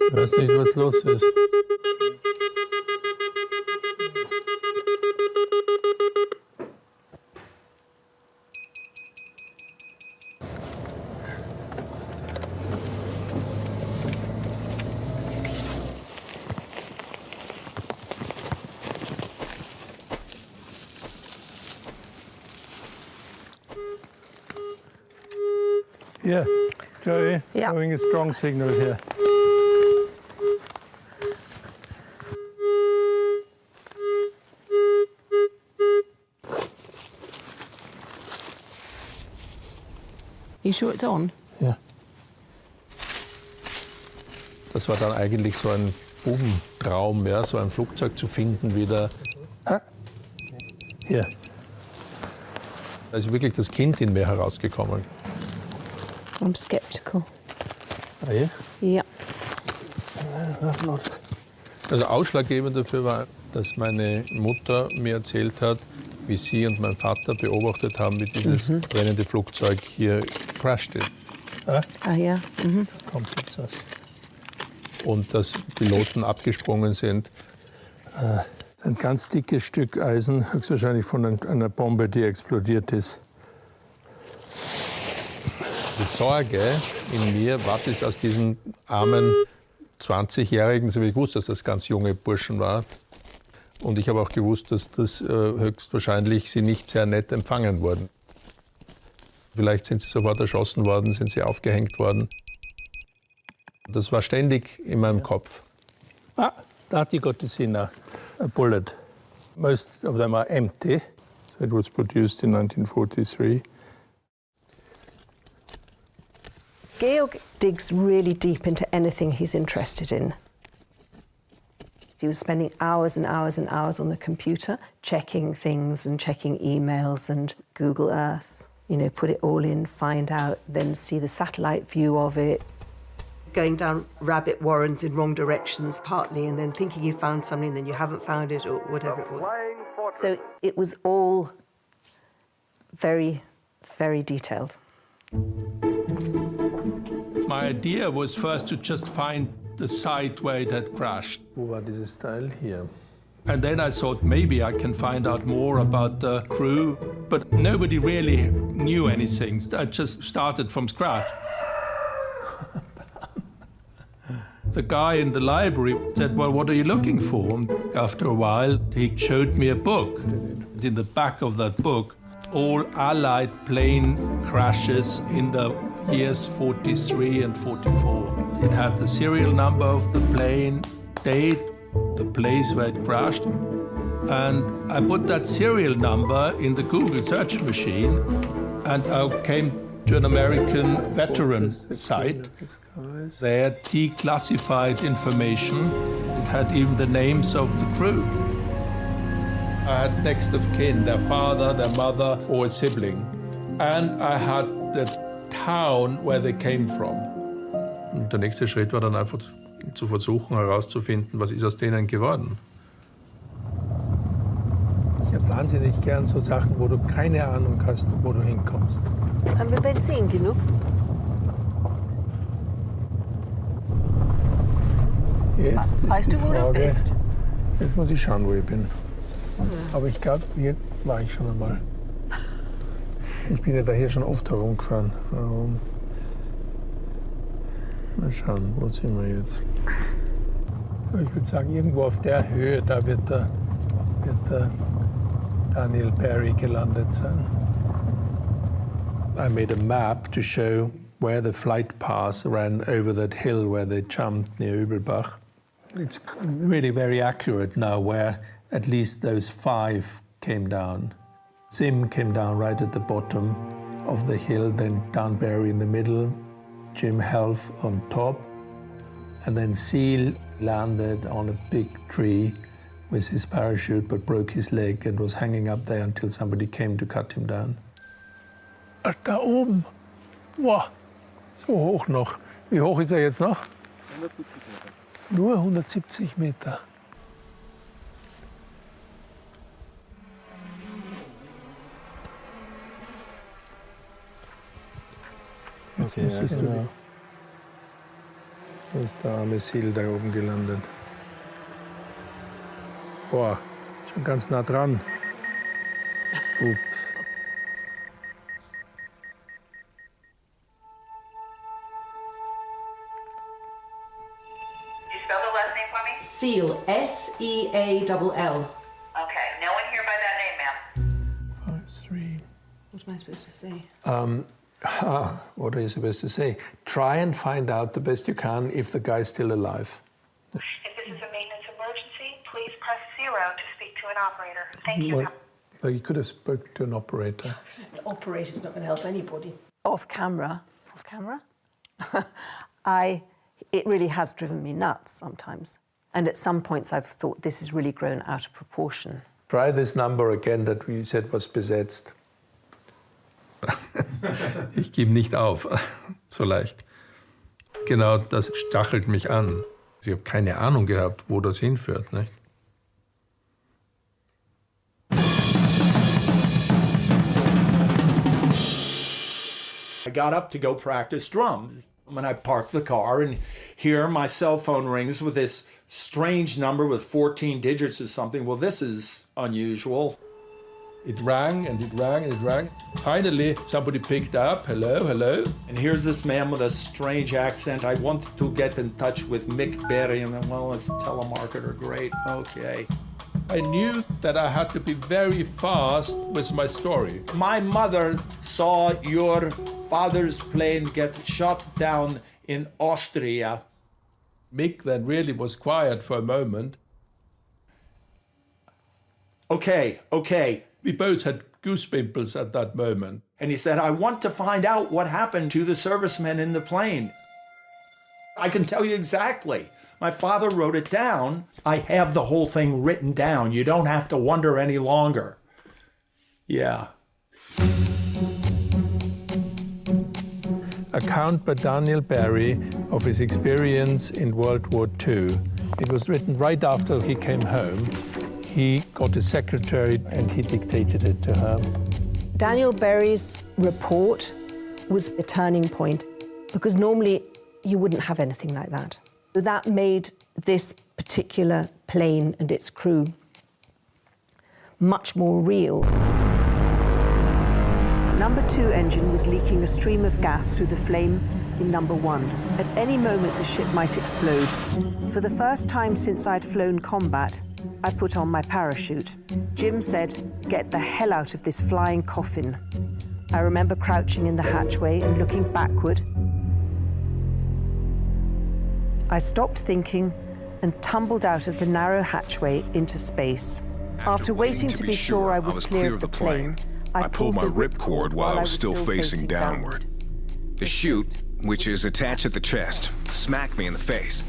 Ich weiß nicht, was los ist. Yeah, Joey, Yeah. having a strong signal here. You sure it's on? Ja. Das war dann eigentlich so ein Bubentraum, ja, so ein Flugzeug zu finden wieder. Ah. Hier. Da ist wirklich das Kind in mir herausgekommen. I'm skeptical. Ah, ja? Yeah. Also ausschlaggebend dafür war, dass meine Mutter mir erzählt hat, wie sie und mein Vater beobachtet haben, wie dieses brennende Flugzeug hier crasht ist. Ah, yeah. Mhm. Kommt jetzt was. Und dass Piloten abgesprungen sind. Ein ganz dickes Stück Eisen, höchstwahrscheinlich von einer Bombe, die explodiert ist. Die Sorge in mir, was ist aus diesen armen 20-Jährigen, so wie ich gewusst, dass das ganz junge Burschen waren. Und ich habe auch gewusst, dass das höchstwahrscheinlich sie nicht sehr nett empfangen wurden. Vielleicht sind sie sofort erschossen worden, sind sie aufgehängt worden. Das war ständig in meinem Kopf. Ah, that you got to see now, a bullet. Most of them are empty. So it was produced in 1943. Georg digs really deep into anything he's interested in. He was spending hours and hours and hours on the computer, checking things and checking emails and Google Earth. You know, put it all in, find out, then see the satellite view of it. Going down rabbit warrens in wrong directions partly, and then thinking you found something, then you haven't found it, or whatever it was. So it was all very, very detailed. My idea was first to just find the site where it had crashed. Wo war dieses Teil hier? And then I thought maybe I can find out more about the crew, but nobody really knew anything. I just started from scratch. The guy in the library said, well, what are you looking for? And after a while, he showed me a book. In the back of that book, all Allied plane crashes in the years 43 and 44. It had the serial number of the plane, date, the place where it crashed. And I put that serial number in the Google search machine, and I came to an American veteran site. They had declassified information. It had even the names of the crew. I had next of kin, their father, their mother, or a sibling. And I had the town where they came from. Und der nächste Schritt war dann einfach zu versuchen herauszufinden, was ist aus denen geworden. Ich habe wahnsinnig gern so Sachen, wo du keine Ahnung hast, wo du hinkommst. Haben wir Benzin genug? Jetzt ist Weißt die du, wo du Frage, bist? jetzt muss ich schauen, wo ich bin. Aber ich glaube, hier war ich schon einmal. Ich bin ja da hier schon oft herumgefahren. Mal schauen, wo sind wir jetzt? So, ich würde sagen, irgendwo auf der Höhe, da wird der Daniel Perry gelandet sein. I made a map to show where the flight path ran over that hill where they jumped near Übelbach. It's really very accurate now where at least those 5 came down. Sim came down right at the bottom of the hill, then Dan Barry in the middle, Jim Helf on top, and then Seal landed on a big tree with his parachute but broke his leg and was hanging up there until somebody came to cut him down. Da oben. Wow, so hoch noch. Wie hoch ist er jetzt noch? 170 Meter. Nur 170 Meter. Okay, Siehst du, Wo ist der arme Sil da oben gelandet? Boah, schon ganz nah dran. Ups. Spell the last name for me? Seal, S-E-A-L-L. Okay, no one here by that name, ma'am. 5-3. What am I supposed to say? What are you supposed to say? Try and find out the best you can if the guy's still alive. If this is a maintenance emergency, please press 0 to speak to an operator. Thank you. Well, you could have spoken to an operator. The operator's not going to help anybody. Off camera, it really has driven me nuts sometimes. And at some points I've thought this has really grown out of proportion. Try this number again that we said was besetzt. Ich gebe nicht auf, so leicht. Genau, das stachelt mich an. Ich habe keine Ahnung gehabt, wo das hinführt, nicht? I got up to go practice drums. When I parked the car and here my cell phone rings with this strange number with 14 digits or something. Well, this is unusual. It rang and it rang and it rang. Finally, somebody picked up. Hello, hello. And here's this man with a strange accent. I want to get in touch with Mick Berry. And then, well, as a telemarketer, great, okay. I knew that I had to be very fast with my story. My mother saw your father's plane get shot down in Austria. Mick then really was quiet for a moment. Okay. We both had goose pimples at that moment. And he said, I want to find out what happened to the servicemen in the plane. I can tell you exactly. My father wrote it down. I have the whole thing written down. You don't have to wonder any longer. Yeah. Account by Daniel Barry of his experience in World War II. It was written right after he came home. He got a secretary and he dictated it to her. Daniel Barry's report was a turning point because normally you wouldn't have anything like that. So that made this particular plane and its crew much more real. Number 2 engine was leaking a stream of gas through the flame in number 1. At any moment the ship might explode. For the first time since I'd flown combat, I put on my parachute. Jim said, "Get the hell out of this flying coffin." I remember crouching in the hatchway and looking backward. I stopped thinking and tumbled out of the narrow hatchway into space. After waiting to be sure I was clear of the plane, I pulled my ripcord while I was still facing downward. The chute, which is attached at the chest, smacked me in the face.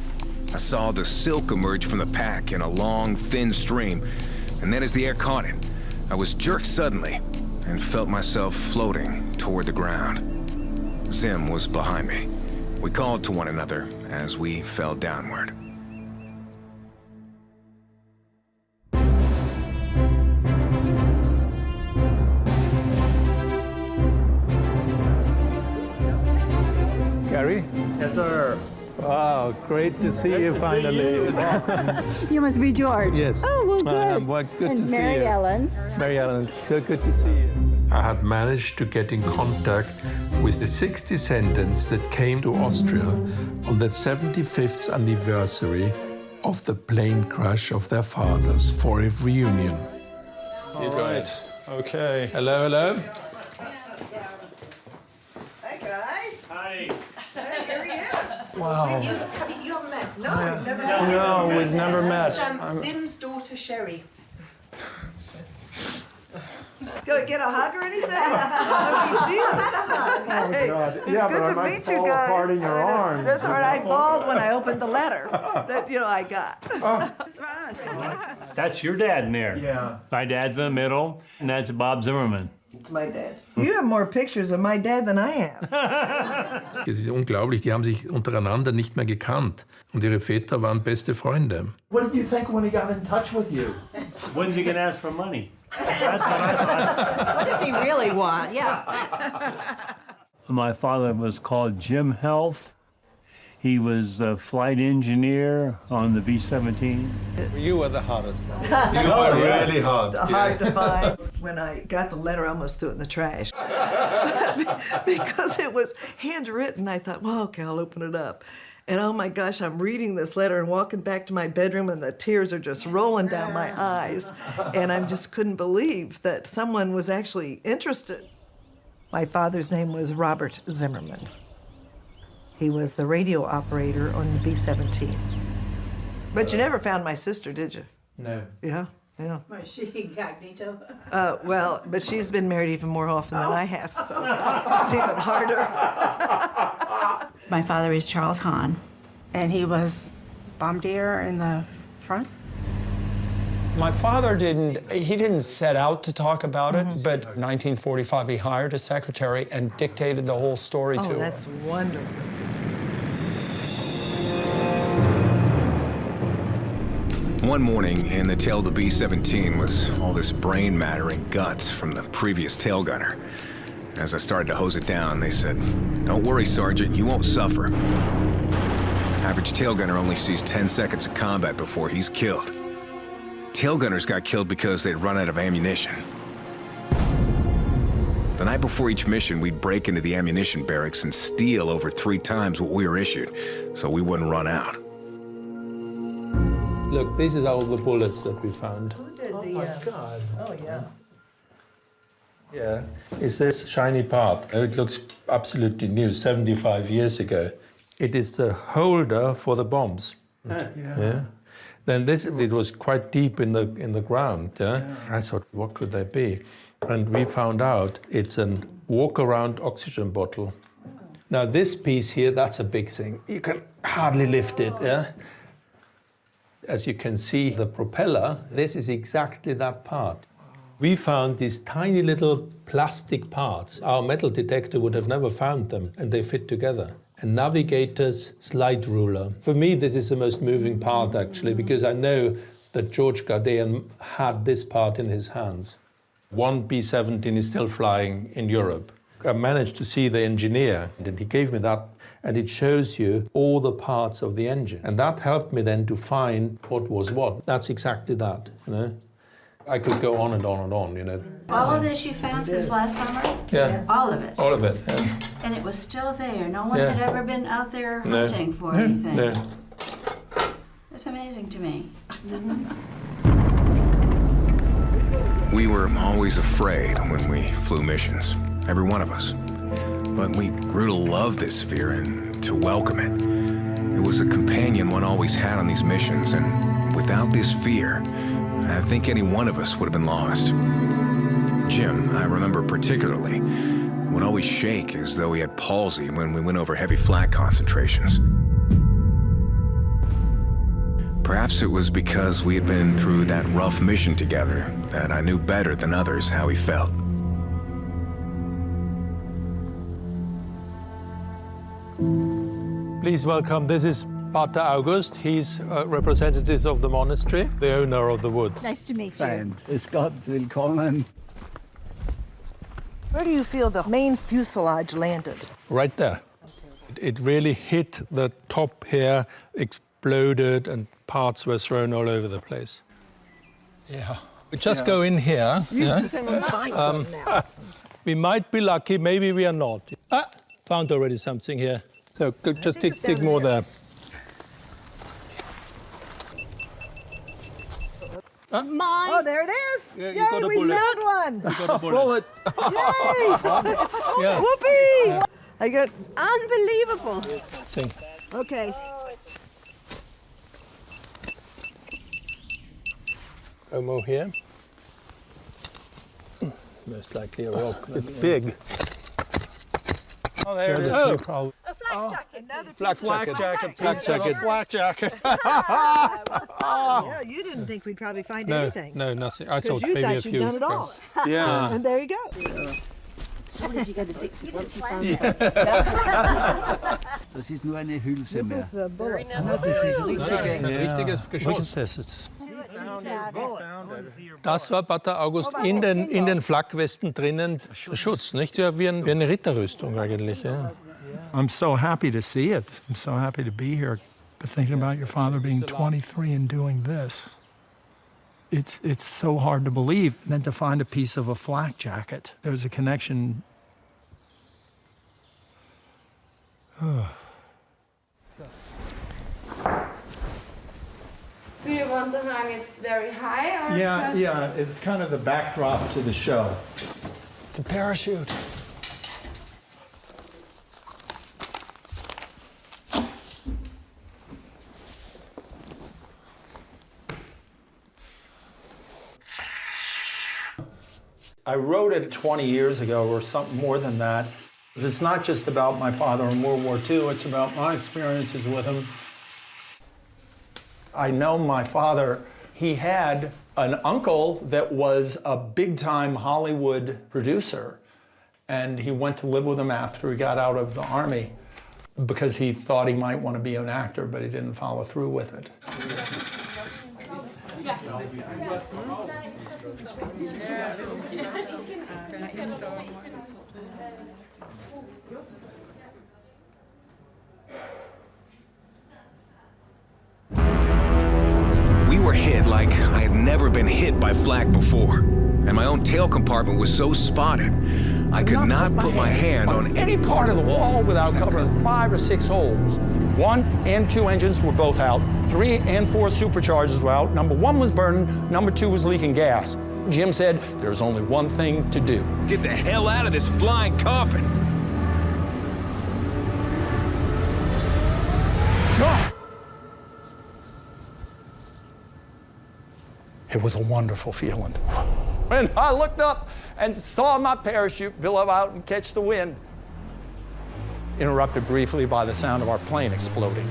I saw the silk emerge from the pack in a long, thin stream, and then as the air caught it, I was jerked suddenly and felt myself floating toward the ground. Zim was behind me. We called to one another as we fell downward. Gary? Yes, sir. Wow, great to see you finally. You must be George. Yes. Oh, well, good. Well, good And to Mary see you. Ellen. Mary Ellen, so good to see you. I had managed to get in contact with the 6 descendants that came to Austria on the 75th anniversary of the plane crash of their fathers for a reunion. All right. Okay. Hello, hello. Hey, guys. Hi. Hey, here he is. Wow. You haven't met? No, I've never met him. No, we've never met. Zim's daughter, Sherry. Go get a hug or anything? I mean, Jesus. Hey, it's good to meet you guys. Apart in your I know. arms. That's all right. I bawled when I opened the letter that, I got. That's your dad in there. Yeah. My dad's in the middle, and that's Bob Zimmerman. It's my dad. You have more pictures of my dad than I have. Es ist unglaublich, die haben sich untereinander nicht mehr gekannt. Und ihre Väter waren beste Freunde. What did you think when he got in touch with you? When's he gonna ask for money? That's what I thought. What does he really want? Yeah. My father was called Jim Health. He was the flight engineer on the B-17. You were the hardest one. You were really hard. Hard to find. When I got the letter, I almost threw it in the trash. Because it was handwritten, I thought, well, okay, I'll open it up. And oh my gosh, I'm reading this letter and walking back to my bedroom and the tears are just rolling down my eyes. And I just couldn't believe that someone was actually interested. My father's name was Robert Zimmerman. He was the radio operator on the B-17. But you never found my sister, did you? No. Yeah, yeah. Was she incognito? Well, but she's been married even more often than I have, so it's even harder. My father is Charles Hahn, and he was bombardier in the front. My father didn't set out to talk about it, but in 1945 he hired a secretary and dictated the whole story to her. Oh, that's wonderful. One morning, in the tail of the B-17 was all this brain matter and guts from the previous tail gunner. As I started to hose it down, they said, "Don't worry, Sergeant, you won't suffer." Average tail gunner only sees 10 seconds of combat before he's killed. Tail gunners got killed because they'd run out of ammunition. The night before each mission, we'd break into the ammunition barracks and steal over 3 times what we were issued, so we wouldn't run out. Look, these are all the bullets that we found. Who did the... God. Oh, yeah. Yeah, it's this shiny part. It looks absolutely new, 75 years ago. It is the holder for the bombs. Yeah. Then it was quite deep in the ground. Yeah? I thought, what could they be? And we found out it's a walk-around oxygen bottle. Now this piece here, that's a big thing. You can hardly lift it. Yeah. As you can see, the propeller, this is exactly that part. We found these tiny little plastic parts. Our metal detector would have never found them, and they fit together. A navigator's slide ruler. For me, this is the most moving part, actually, because I know that George Gardean had this part in his hands. One B-17 is still flying in Europe. I managed to see the engineer, and he gave me that, and it shows you all the parts of the engine. And that helped me then to find what was what. That's exactly that, you know. I could go on and on and on, you know. All of this you found since last summer? Yeah. All of it? All of it, yeah. And it was still there. No one Yeah. had ever been out there No. hunting for anything. No. It's amazing to me. We were always afraid when we flew missions, every one of us. But we grew to love this fear and to welcome it. It was a companion one always had on these missions, and without this fear, I think any one of us would have been lost. Jim, I remember particularly, would always shake as though he had palsy when we went over heavy flak concentrations. Perhaps it was because we had been through that rough mission together that I knew better than others how he felt. Please welcome, this is Pater August. He's a representative of the monastery, the owner of the woods. Nice to meet you. Grüß Gott, willkommen. Where do you feel the main fuselage landed? Right there. It really hit the top here, exploded, and parts were thrown all over the place. Yeah. We just go in here. Yeah? We might be lucky, maybe we are not. Ah, found already something here. So just dig more there. Mine. Oh, there it is! Yeah, you Yay, got a we bullet. found one! You got a bullet. Yay! Yeah. Whoopee! I got... Unbelievable. Thing. Okay. Omo here. Most likely a rock. It's big. Oh, there it is. Oh. Probably. A flak jacket. Another Flak jacket. Flak jacket. Flak jacket. Yeah, you didn't think we'd probably find No, anything. no, nothing. I Because thought you maybe a thought few. you'd done it all. Yeah. And there you go. You get addicted once you found Das ist nur eine Hülse This mehr. is the bullet. Das ist richtige. Richtiges Look Geschoss. at this. It's Das war Pater August in den Flakwesten drinnen Schutz, nicht? Ja, wie eine Ritterrüstung eigentlich. Ja. I'm so happy to see it. I'm so happy to be here. But thinking about your father being 23 and doing this, it's so hard to believe. And then to find a piece of a flak jacket, there's a connection. Do you want to hang it very high? Or Yeah, it's kind of the backdrop to the show. It's a parachute. I wrote it 20 years ago or something more than that. It's not just about my father in World War II, it's about my experiences with him. I know my father, he had an uncle that was a big-time Hollywood producer, and he went to live with him after he got out of the Army because he thought he might want to be an actor, but he didn't follow through with it. We were hit like I had never been hit by flak before, and my own tail compartment was so spotted, I could not put my hand on any part of the wall without covering 5 or 6 holes. 1 and 2 engines were both out. 3 and 4 superchargers were out. Number 1 was burning. Number 2 was leaking gas. Jim said there was only one thing to do. Get the hell out of this flying coffin. Jump! It was a wonderful feeling. When I looked up and saw my parachute billow out and catch the wind, interrupted briefly by the sound of our plane exploding.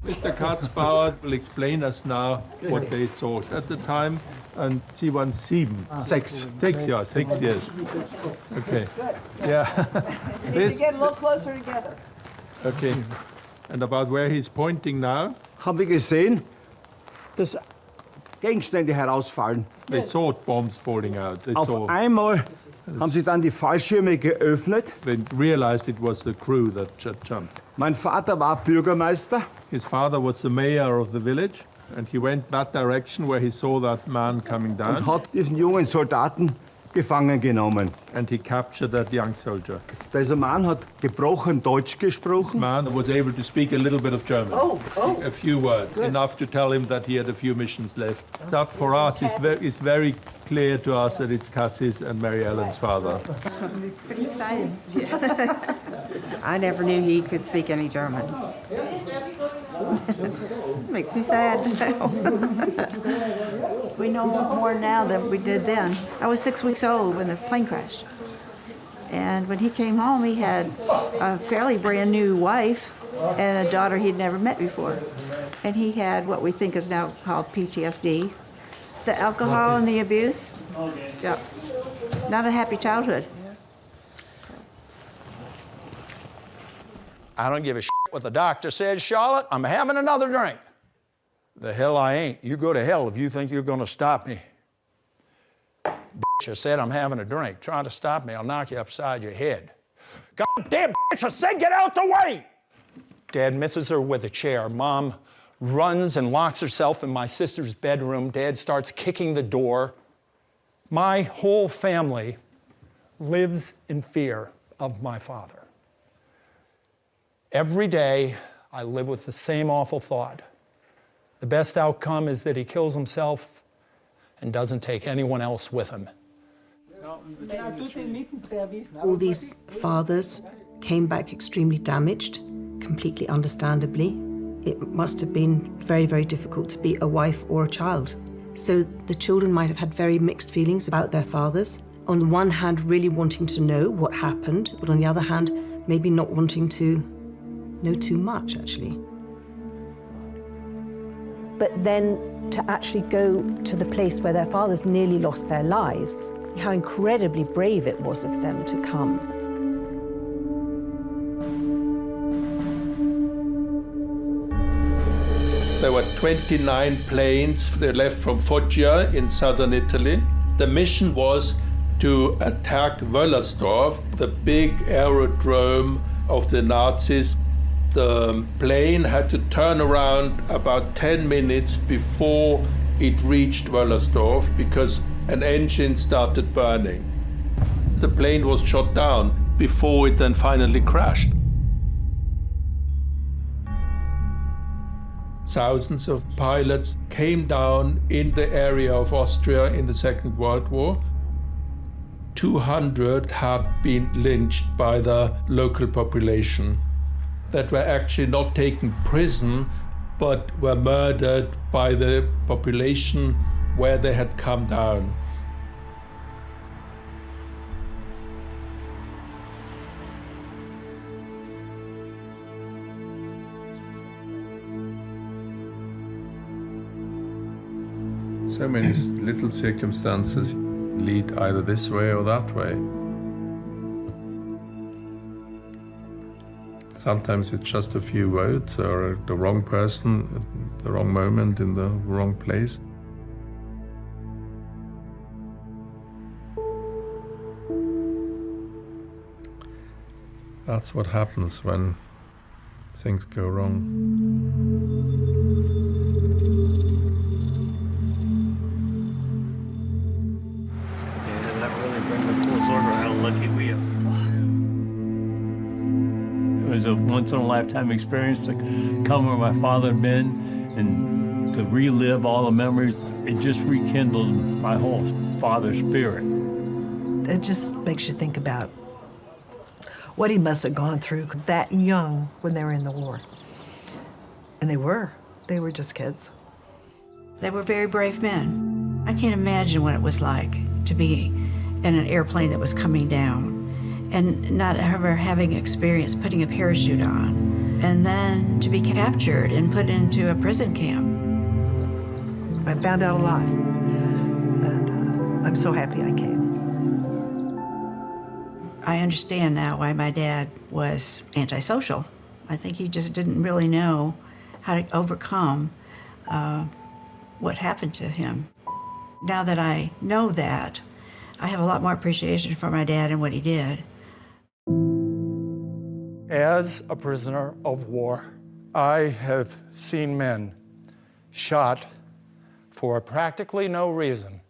Mr. Katzbauer will explain us now what they thought at the time. And C17. 6. 6, yeah, 6 years. Okay. Yeah. We need to get a little closer together. Okay. And about where he's pointing now? Haben wir gesehen, dass Gegenstände herausfallen. They saw bombs falling out. They Auf saw. einmal haben sie dann die Fallschirme geöffnet. They realized it was the crew that jumped. Mein Vater war Bürgermeister. His father was the mayor of the village, and he went that direction where he saw that man coming down. Und hat diesen jungen Soldaten gefangen genommen. And he captured that young soldier. Dieser Mann hat gebrochen Deutsch gesprochen. Man was able to speak a little bit of German. Oh. A few words, enough to tell him that he had a few missions left. That for us is very clear to us that it's Cassie's and Mary Ellen's father. Pretty excited. I never knew he could speak any German. Makes me sad. We know more now than we did then. I was 6 weeks old when the plane crashed. And when he came home, he had a fairly brand new wife and a daughter he'd never met before. And he had what we think is now called PTSD. The alcohol and the abuse. Yeah. Not a happy childhood. I don't give a shit what the doctor says, Charlotte. I'm having another drink. The hell I ain't. You go to hell if you think you're going to stop me. Bitch, I said I'm having a drink. Trying to stop me, I'll knock you upside your head. God damn bitch, I said get out the way! Dad misses her with a chair. Mom runs and locks herself in my sister's bedroom. Dad starts kicking the door. My whole family lives in fear of my father. Every day, I live with the same awful thought. The best outcome is that he kills himself and doesn't take anyone else with him. All these fathers came back extremely damaged, completely understandably. It must have been very, very difficult to be a wife or a child. So the children might have had very mixed feelings about their fathers. On the one hand, really wanting to know what happened, but on the other hand, maybe not wanting to know too much, actually. But then to actually go to the place where their fathers nearly lost their lives, how incredibly brave it was of them to come. There were 29 planes that left from Foggia in southern Italy. The mission was to attack Wöllersdorf, the big aerodrome of the Nazis. The plane had to turn around about 10 minutes before it reached Wöllersdorf because an engine started burning. The plane was shot down before it then finally crashed. Thousands of pilots came down in the area of Austria in the Second World War. 200 had been lynched by the local population that were actually not taken prison, but were murdered by the population where they had come down. So many little circumstances lead either this way or that way. Sometimes it's just a few words or the wrong person at the wrong moment in the wrong place. That's what happens when things go wrong. It was a once-in-a-lifetime experience to come where my father had been and to relive all the memories. It just rekindled my whole father spirit. It just makes you think about what he must have gone through that young when they were in the war. And they were just kids. They were very brave men. I can't imagine what it was like to be in an airplane that was coming down and not ever having experience putting a parachute on, and then to be captured and put into a prison camp. I found out a lot, and I'm so happy I came. I understand now why my dad was antisocial. I think he just didn't really know how to overcome what happened to him. Now that I know that, I have a lot more appreciation for my dad and what he did. As a prisoner of war, I have seen men shot for practically no reason.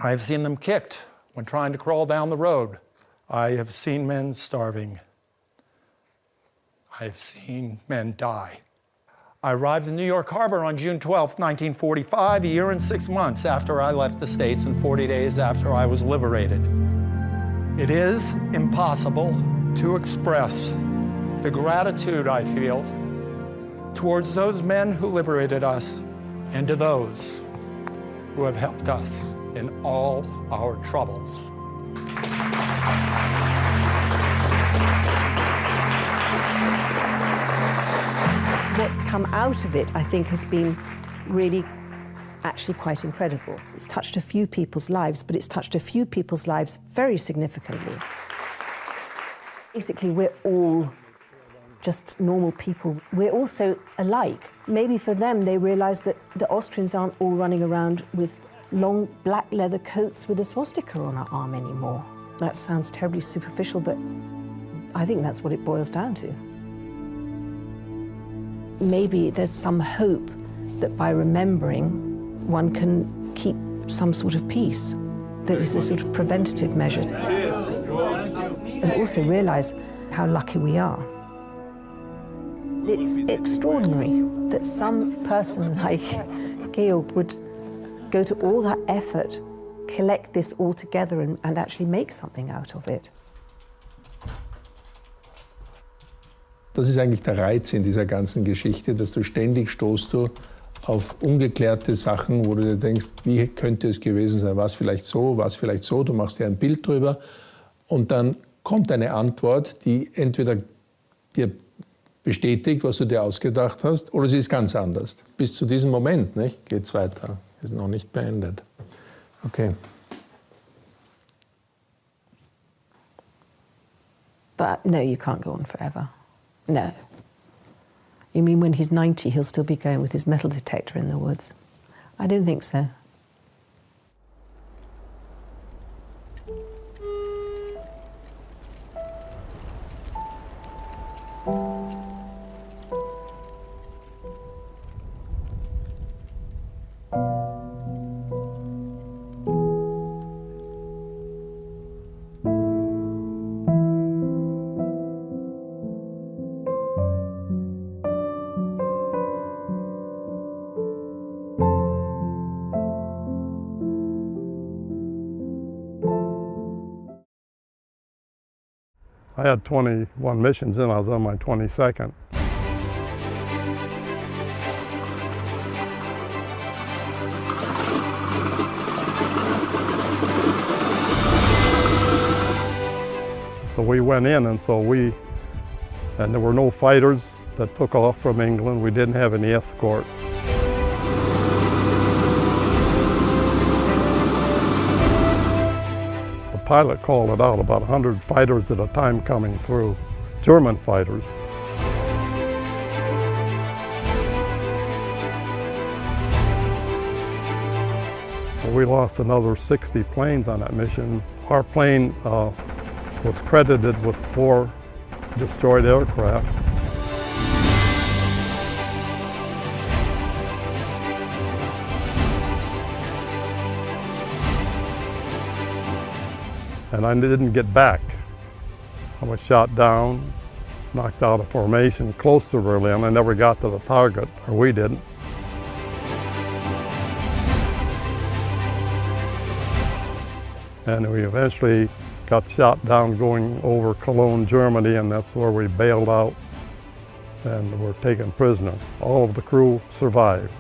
I have seen them kicked when trying to crawl down the road. I have seen men starving. I have seen men die. I arrived in New York Harbor on June 12, 1945, a year and 6 months after I left the States and 40 days after I was liberated. It is impossible to express the gratitude I feel towards those men who liberated us and to those who have helped us in all our troubles. What's come out of it, I think, has been really actually quite incredible. It's touched a few people's lives, but it's touched a few people's lives very significantly. Basically, we're all just normal people. We're also alike. Maybe for them, they realise that the Austrians aren't all running around with long black leather coats with a swastika on our arm anymore. That sounds terribly superficial, but I think that's what it boils down to. Maybe there's some hope that by remembering, one can keep some sort of peace. That is a sort of preventative measure. And also realise how lucky we are. It's extraordinary that some person like Georg would go to all that effort, collect this all together and actually make something out of it. Das ist eigentlich der Reiz in dieser ganzen Geschichte, dass du ständig stoßt auf ungeklärte Sachen, wo du dir denkst, wie könnte es gewesen sein, was vielleicht so, du machst dir ein Bild drüber und dann kommt eine Antwort, die entweder dir bestätigt, was du dir ausgedacht hast, oder sie ist ganz anders. Bis zu diesem Moment, nicht, geht's weiter, ist noch nicht beendet. Okay. But no, you can't go on forever. No. You mean when he's 90, he'll still be going with his metal detector in the woods? I don't think so. I had 21 missions in, I was on my 22nd. So we went in, and there were no fighters that took off from England. We didn't have any escort. The pilot called it out, about 100 fighters at a time coming through, German fighters. We lost another 60 planes on that mission. Our plane was credited with 4 destroyed aircraft. And I didn't get back. I was shot down, knocked out of formation close to Berlin. I never got to the target, or we didn't. And we eventually got shot down going over Cologne, Germany, and that's where we bailed out and were taken prisoner. All of the crew survived.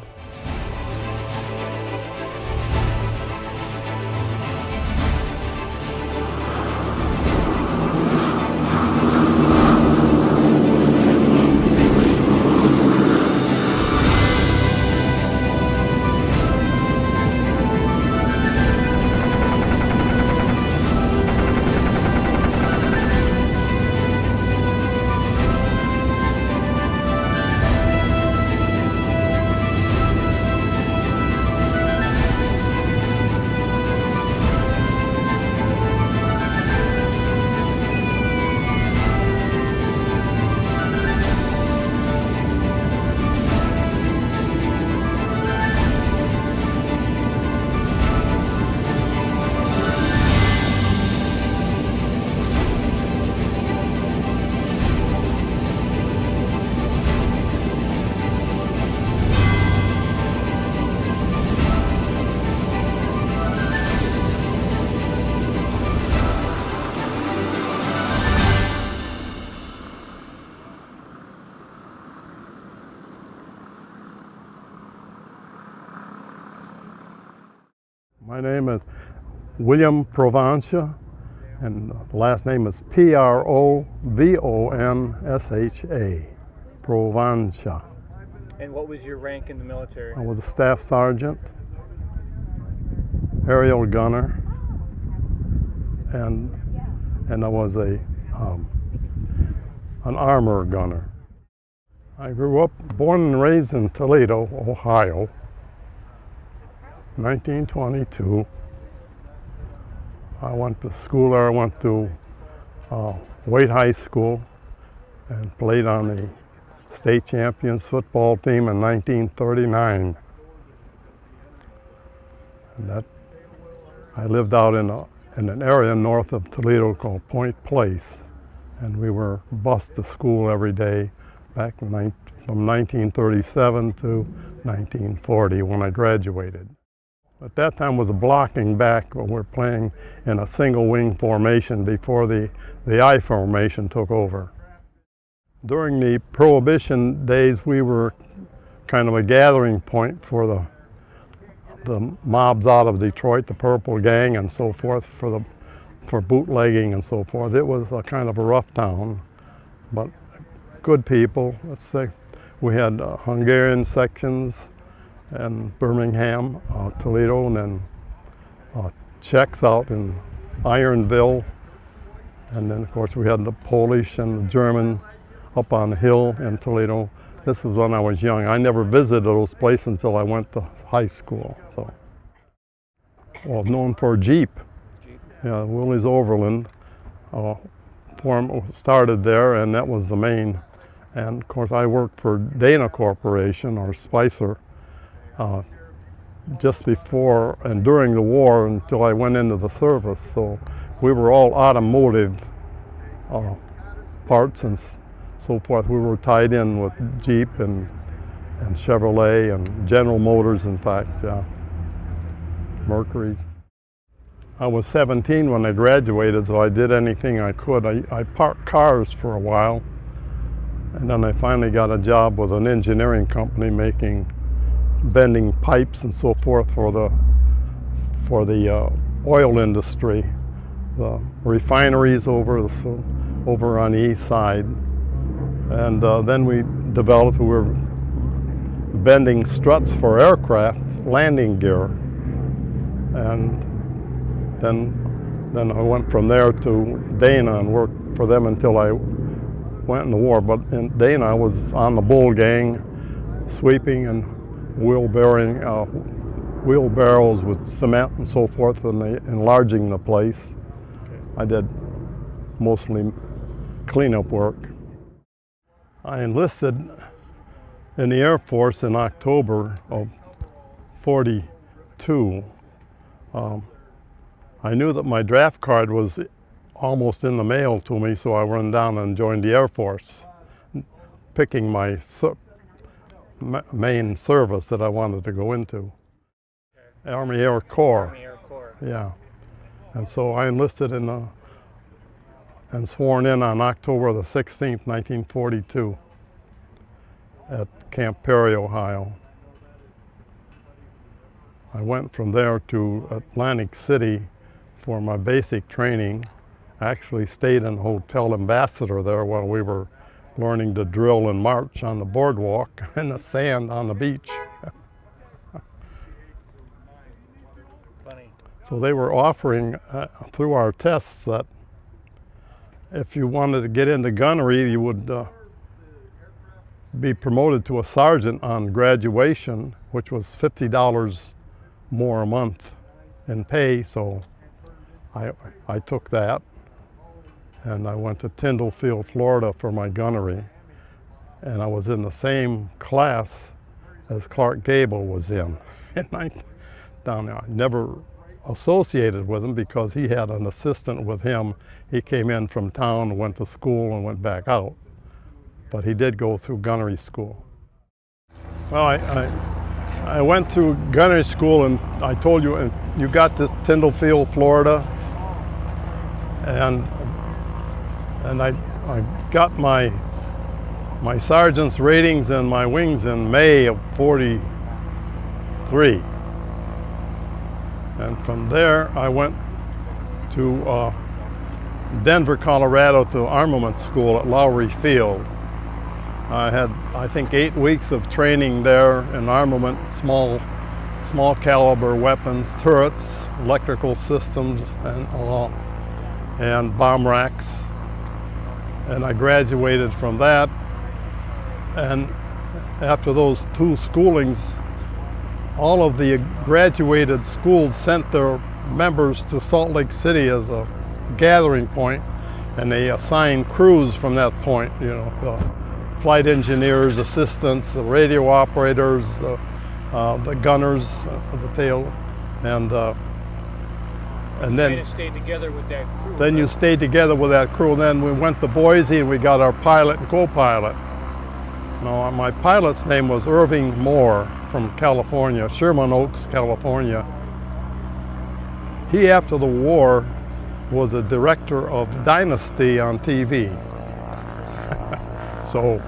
My name is William Provansha, and the last name is Provonsha. Provansha. And what was your rank in the military? I was a staff sergeant, aerial gunner, and I was an armor gunner. I grew up, born and raised in Toledo, Ohio, 1922. I went to school there. I went to Wade High School and played on the state champions football team in 1939. And I lived out in an area north of Toledo called Point Place, and we were bused to school every day back from 1937 to 1940 when I graduated. At that time was a blocking back, but we're playing in a single wing formation before the I formation took over. During the Prohibition days, we were kind of a gathering point for the mobs out of Detroit, the Purple Gang and so forth, for bootlegging and so forth. It was a kind of a rough town, but good people. Let's say we had Hungarian sections and Birmingham, Toledo, and then Czechs out in Ironville. And then, of course, we had the Polish and the German up on the hill in Toledo. This was when I was young. I never visited those places until I went to high school. So, well, known for Jeep. Yeah, Willys Overland started there, and that was the main. And of course, I worked for Dana Corporation, or Spicer, just before and during the war until I went into the service. So we were all automotive parts and so forth. We were tied in with Jeep and Chevrolet and General Motors, in fact, Mercury's. I was 17 when I graduated, so I did anything I could. I parked cars for a while, and then I finally got a job with an engineering company making bending pipes and so forth for the oil industry, the refineries over on the east side. And then we developed, we were bending struts for aircraft landing gear. And then I went from there to Dana and worked for them until I went in the war. But in Dana, I was on the bull gang, sweeping and wheelbarrows with cement and so forth, and enlarging the place. I did mostly cleanup work. I enlisted in the Air Force in October of '42. I knew that my draft card was almost in the mail to me, so I went down and joined the Air Force, picking my main service that I wanted to go into. Army Air Corps. Army Air Corps. Yeah. And so I enlisted and sworn in on October the 16th, 1942 at Camp Perry, Ohio. I went from there to Atlantic City for my basic training. I actually stayed in Hotel Ambassador there while we were learning to drill and march on the boardwalk in the sand on the beach. Funny. So they were offering through our tests that if you wanted to get into gunnery, you would be promoted to a sergeant on graduation, which was $50 more a month in pay. So I took that, and I went to Tyndallfield, Florida for my gunnery. And I was in the same class as Clark Gable was in down there. I never associated with him because he had an assistant with him. He came in from town, went to school, and went back out. But he did go through gunnery school. Well, I went through gunnery school, and I told you, you got this Tyndallfield, Florida, and I got my sergeant's ratings and my wings in May of '43. And from there, I went to Denver, Colorado to armament school at Lowry Field. I had, I think, 8 weeks of training there in armament, small caliber weapons, turrets, electrical systems, and bomb racks. And I graduated from that. And after those 2 schoolings, all of the graduated schools sent their members to Salt Lake City as a gathering point, and they assigned crews from that point, you know, the flight engineers, assistants, the radio operators, the gunners, the tail, and then You stayed together with that crew. Then you stayed together with that crew. Then we went to Boise and we got our pilot and co-pilot. Now, my pilot's name was Irving Moore from California, Sherman Oaks, California. He, after the war, was a director of Dynasty on TV. So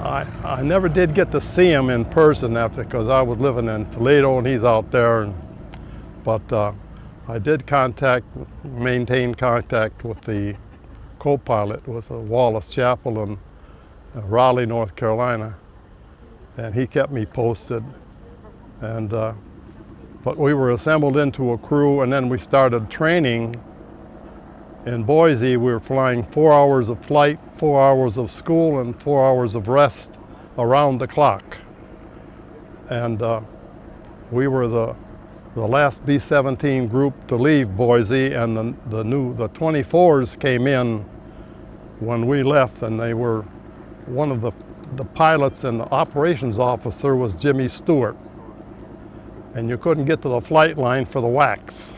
I never did get to see him in person after, because I was living in Toledo and he's out there. But I did maintain contact with the co-pilot, with Wallace Chapel in Raleigh, North Carolina, and he kept me posted. And but we were assembled into a crew, and then we started training in Boise. We were flying 4 hours of flight, 4 hours of school, and 4 hours of rest around the clock. And we were the last B-17 group to leave Boise, and the 24s came in when we left, and they were, one of the pilots and the operations officer was Jimmy Stewart. And you couldn't get to the flight line for the wax.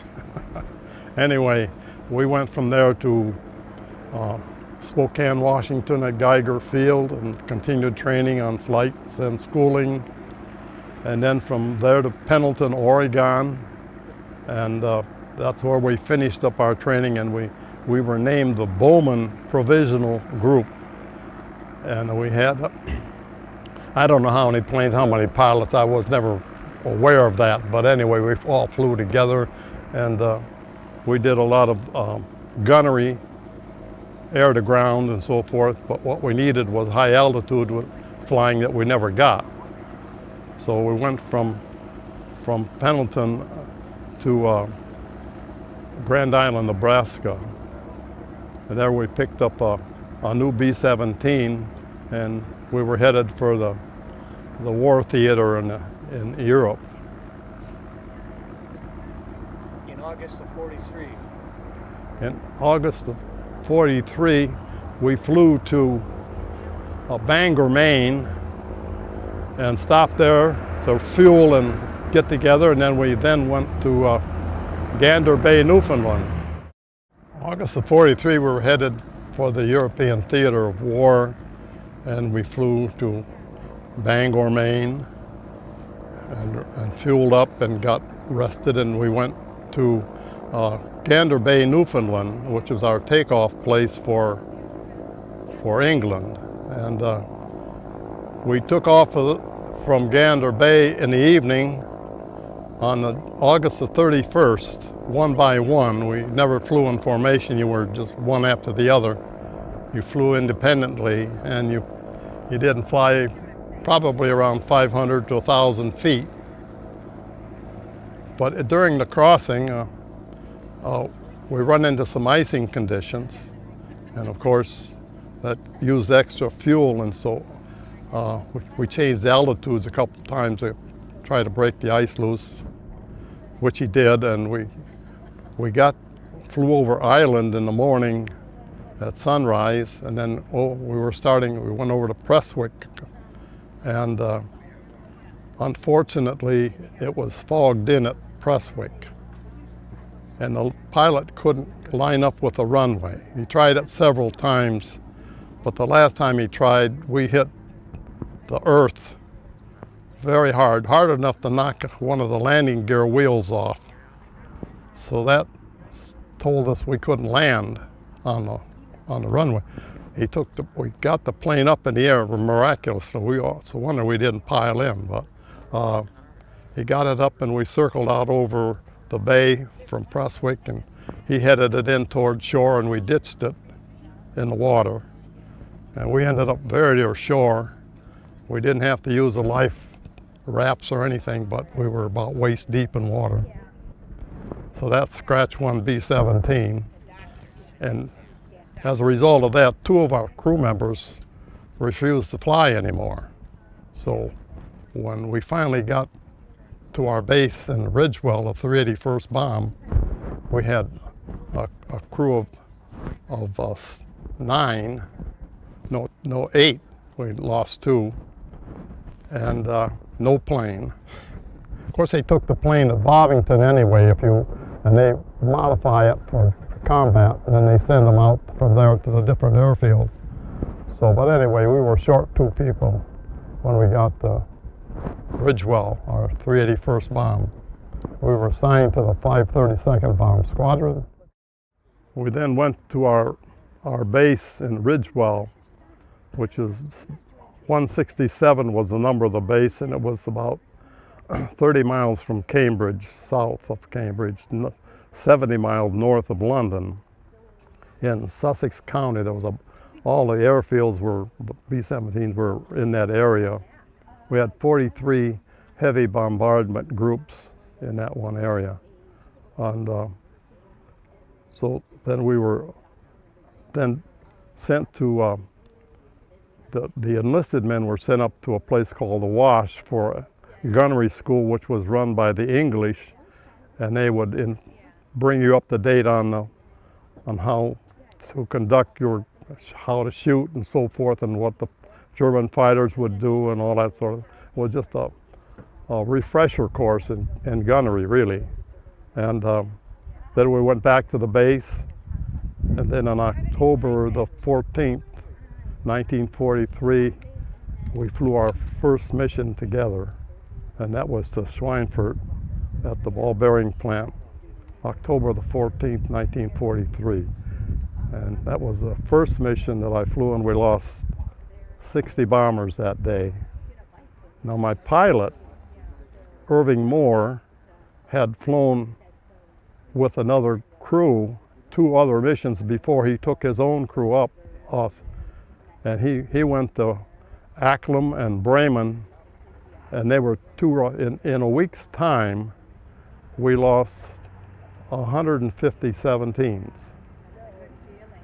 Anyway, we went from there to Spokane, Washington at Geiger Field and continued training on flights and schooling. And then from there to Pendleton, Oregon. And that's where we finished up our training, and we were named the Bowman Provisional Group. And we had, I don't know how many planes, how many pilots, I was never aware of that, but anyway, we all flew together, and we did a lot of gunnery, air to ground and so forth, but what we needed was high altitude flying that we never got. So we went from Pendleton to Grand Island, Nebraska, and there we picked up a new B-17, and we were headed for the war theater in Europe. In August of 43. In August of 43, we flew to Bangor, Maine, and stopped there to fuel and get together, and then we went to Gander Bay, Newfoundland. August of 43, we were headed for the European theater of war, and we flew to Bangor, Maine, and fueled up and got rested, and we went to Gander Bay, Newfoundland, which was our takeoff place for England. And we took off from Gander Bay in the evening on August the 31st, one by one. We never flew in formation. You were just one after the other. You flew independently, and you didn't fly probably around 500 to 1,000 feet. But during the crossing, we run into some icing conditions, and of course that used extra fuel, and so we changed the altitudes a couple times to try to break the ice loose, which he did, and we flew over Island in the morning at sunrise, and then we went over to Prestwick, and unfortunately it was fogged in at Prestwick, and the pilot couldn't line up with the runway. He tried it several times, but the last time he tried, we hit the earth very hard enough to knock one of the landing gear wheels off. So that told us we couldn't land on the runway. We got the plane up in the air miraculously. We also wonder we didn't pile in, but he got it up, and we circled out over the bay from Prestwick, and he headed it in toward shore, and we ditched it in the water. And we ended up very near shore. We didn't have to use the life rafts or anything, but we were about waist deep in water. So that's Scratch 1 B-17. And as a result of that, 2 of our crew members refused to fly anymore. So when we finally got to our base in Ridgewell, the 381st Bomb, we had a crew of 9, no 8. We lost 2, and no plane. Of course, they took the plane at Bovington anyway, and they modify it for combat, and then they send them out from there to the different airfields. So, but anyway, we were short 2 people when we got to Ridgewell, our 381st Bomb. We were assigned to the 532nd Bomb Squadron. We then went to our base in Ridgewell, which is 167 was the number of the base, and it was about 30 miles from Cambridge, south of Cambridge, 70 miles north of London. In Sussex County, all the airfields the B-17s were in that area. We had 43 heavy bombardment groups in that one area. And so then we were sent to, the enlisted men were sent up to a place called the Wash for a gunnery school, which was run by the English, and they would bring you up to date on how to conduct how to shoot and so forth, and what the German fighters would do and all that sort of. It was just a refresher course in gunnery, really. And then we went back to the base, and then on October the 14th, 1943, we flew our first mission together, and that was to Schweinfurt at the ball bearing plant October the 14th, 1943. And that was the first mission that I flew, and we lost 60 bombers that day. Now my pilot, Irving Moore, had flown with another crew 2 other missions before he took his own crew up us. And he went to Acklam and Bremen, and they were in a week's time, we lost 150 17s.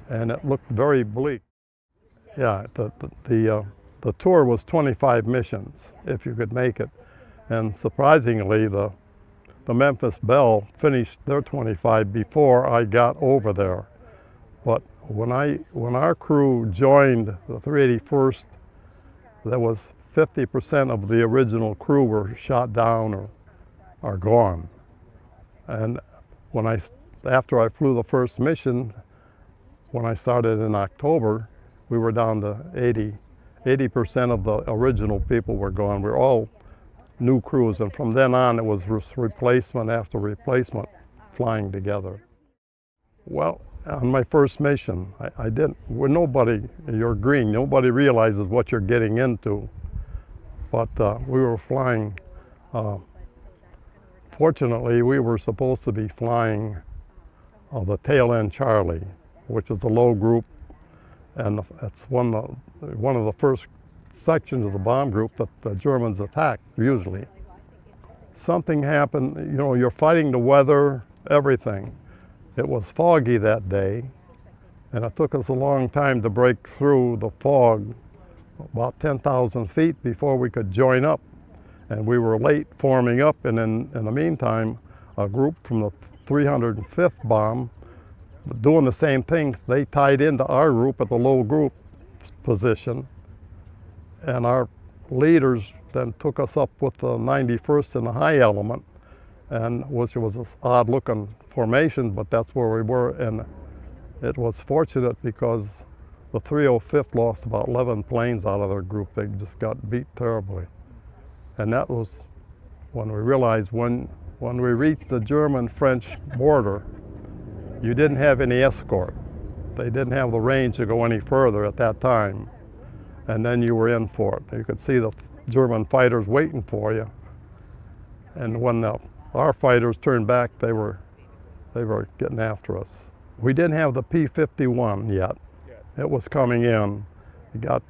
And it looked very bleak. Yeah, the tour was 25 missions, if you could make it. And surprisingly, the Memphis Belle finished their 25 before I got over there. But when our crew joined the 381st, there was 50% of the original crew were shot down or are gone. And after I flew the first mission, when I started in October, we were down to 80% of the original people were gone. We were all new crews, and from then on it was replacement after replacement flying together. Well, on my first mission, I didn't, you're green, nobody realizes what you're getting into. But we were flying, fortunately we were supposed to be flying the tail end Charlie, which is the low group, and it's one of the first sections of the bomb group that the Germans attacked, usually. Something happened, you know, you're fighting the weather, everything. It was foggy that day, and it took us a long time to break through the fog, about 10,000 feet before we could join up. And we were late forming up, and in the meantime, a group from the 305th bomb, doing the same thing, they tied into our group at the low group position. And our leaders then took us up with the 91st in the high element, and which was an odd looking formation, but that's where we were. And it was fortunate because the 305th lost about 11 planes out of their group. They just got beat terribly. And that was when we realized when we reached the German-French border, you didn't have any escort. They didn't have the range to go any further at that time. And then you were in for it. You could see the German fighters waiting for you. And when our fighters turned back, they were getting after us. We didn't have the P-51 yet. It was coming in. It got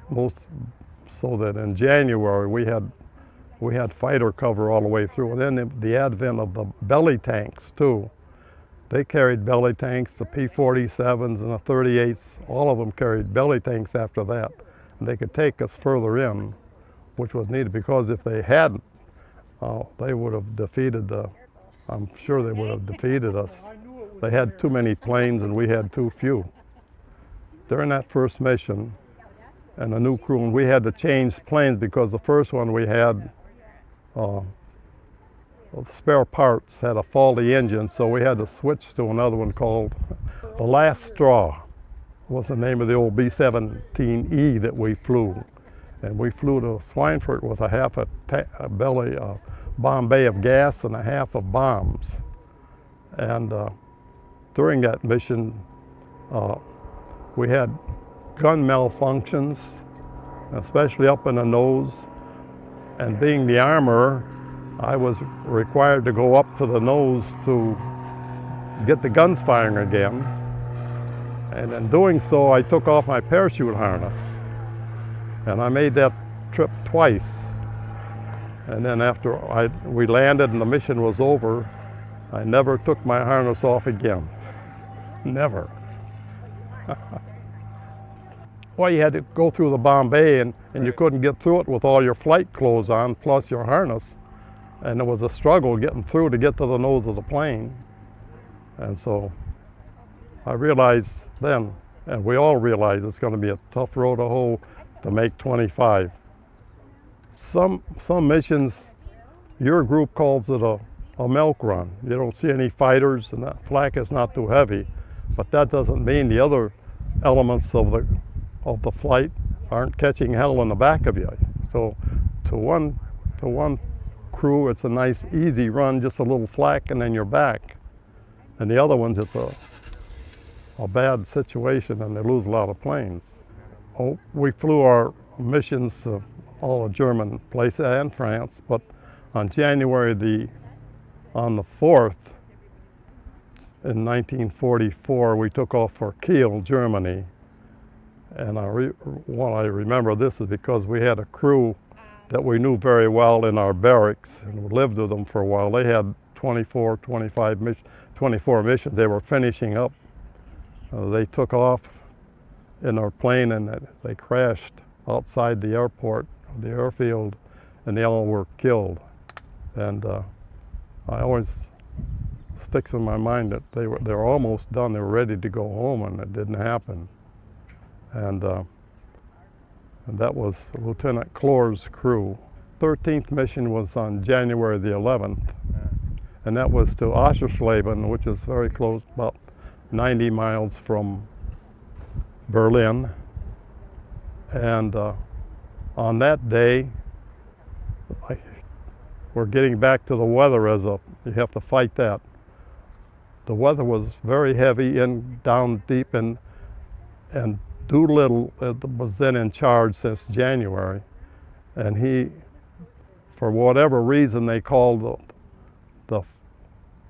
so that in January we had fighter cover all the way through. And then the advent of the belly tanks too. They carried belly tanks, the P-47s and the 38s, all of them carried belly tanks after that. And they could take us further in, which was needed, because if they hadn't, they would have defeated I'm sure they would have defeated us. They had too many planes and we had too few. During that first mission, and a new crew, and we had to change planes because the first one we had, spare parts had a faulty engine, so we had to switch to another one called the Last Straw. Was the name of the old B-17E that we flew. And we flew to Schweinfurt with a half a bomb bay of gas and a half of bombs. And during that mission, we had gun malfunctions, especially up in the nose. And being the armorer, I was required to go up to the nose to get the guns firing again. And in doing so, I took off my parachute harness. And I made that trip twice. And then after we landed and the mission was over, I never took my harness off again. Never. Well, you had to go through the bomb bay, and you couldn't get through it with all your flight clothes on, plus your harness. And it was a struggle getting through to get to the nose of the plane. And so I realized then, and we all realized, it's going to be a tough road to hoe to make 25. Some missions, your group calls it a milk run. You don't see any fighters, and that flak is not too heavy. But that doesn't mean the other elements of the flight aren't catching hell in the back of you. So to one crew, it's a nice easy run, just a little flak, and then you're back. And the other ones, it's a bad situation and they lose a lot of planes. Oh, we flew our missions to all the German places and France, but on on the 4th in 1944, we took off for Kiel, Germany. And what I remember this is because we had a crew that we knew very well in our barracks and lived with them for a while. They had 24 missions they were finishing up. They took off in our plane and they crashed outside the airport, the airfield, and they all were killed. And I always sticks in my mind that they were almost done. They were ready to go home, and it didn't happen. And that was Lieutenant Clor's crew. 13th mission was on January the 11th, and that was to Oschersleben, which is very close, about 90 miles from Berlin. And on that day, we're getting back to the weather you have to fight that. The weather was very heavy and down deep, and Doolittle was then in charge since January, and he, for whatever reason, they called the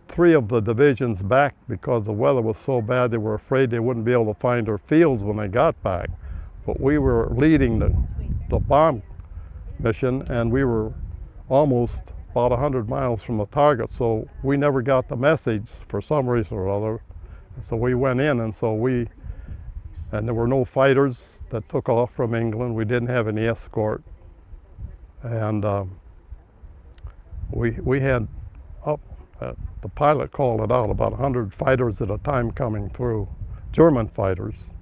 3 of the divisions back because the weather was so bad they were afraid they wouldn't be able to find their fields when they got back. But we were leading the bomb mission, and we were almost about 100 miles from the target, so we never got the message for some reason or other. So we went in, and there were no fighters that took off from England. We didn't have any escort. And we had the pilot called it out, about 100 fighters at a time coming through, German fighters.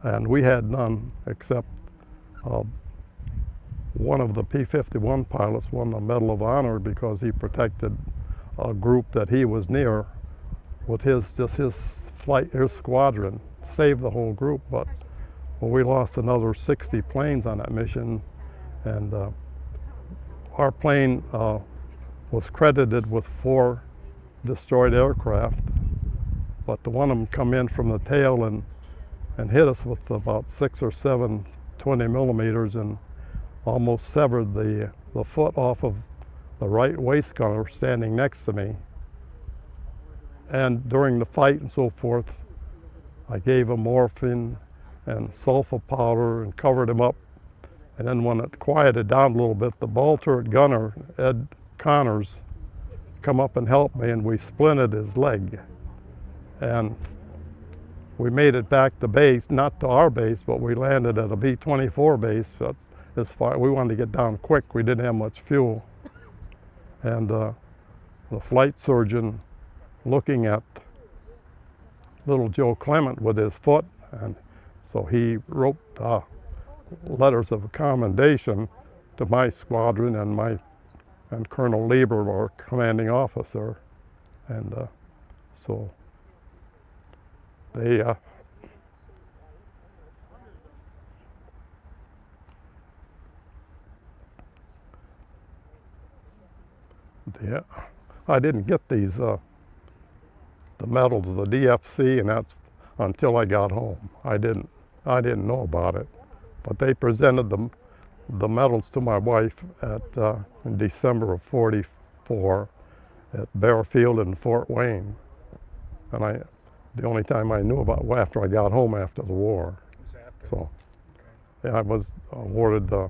And we had none except one of the P-51 pilots won the Medal of Honor because he protected a group that he was near with his squadron, saved the whole group. But we lost another 60 planes on that mission, and our plane was credited with 4 destroyed aircraft, but the one of them come in from the tail and hit us with about 6 or 7 20 millimeters and almost severed the foot off of the right waist gunner standing next to me. And during the fight and so forth, I gave him morphine and sulfa powder and covered him up. And then when it quieted down a little bit, the ball turret gunner, Ed Connors, come up and helped me, and we splinted his leg. And we made it back to base, not to our base, but we landed at a B-24 base. That's as far. We wanted to get down quick. We didn't have much fuel. And the flight surgeon, looking at little Joe Clement with his foot, and so he wrote letters of commendation to my squadron and Colonel Lieber, our commanding officer, and so they I didn't get these the medals, the DFC, and that's until I got home. I didn't know about it, but they presented the medals to my wife in December of '44 at Bear Field in Fort Wayne, and the only time I knew about it after I got home after the war. So yeah, I was awarded the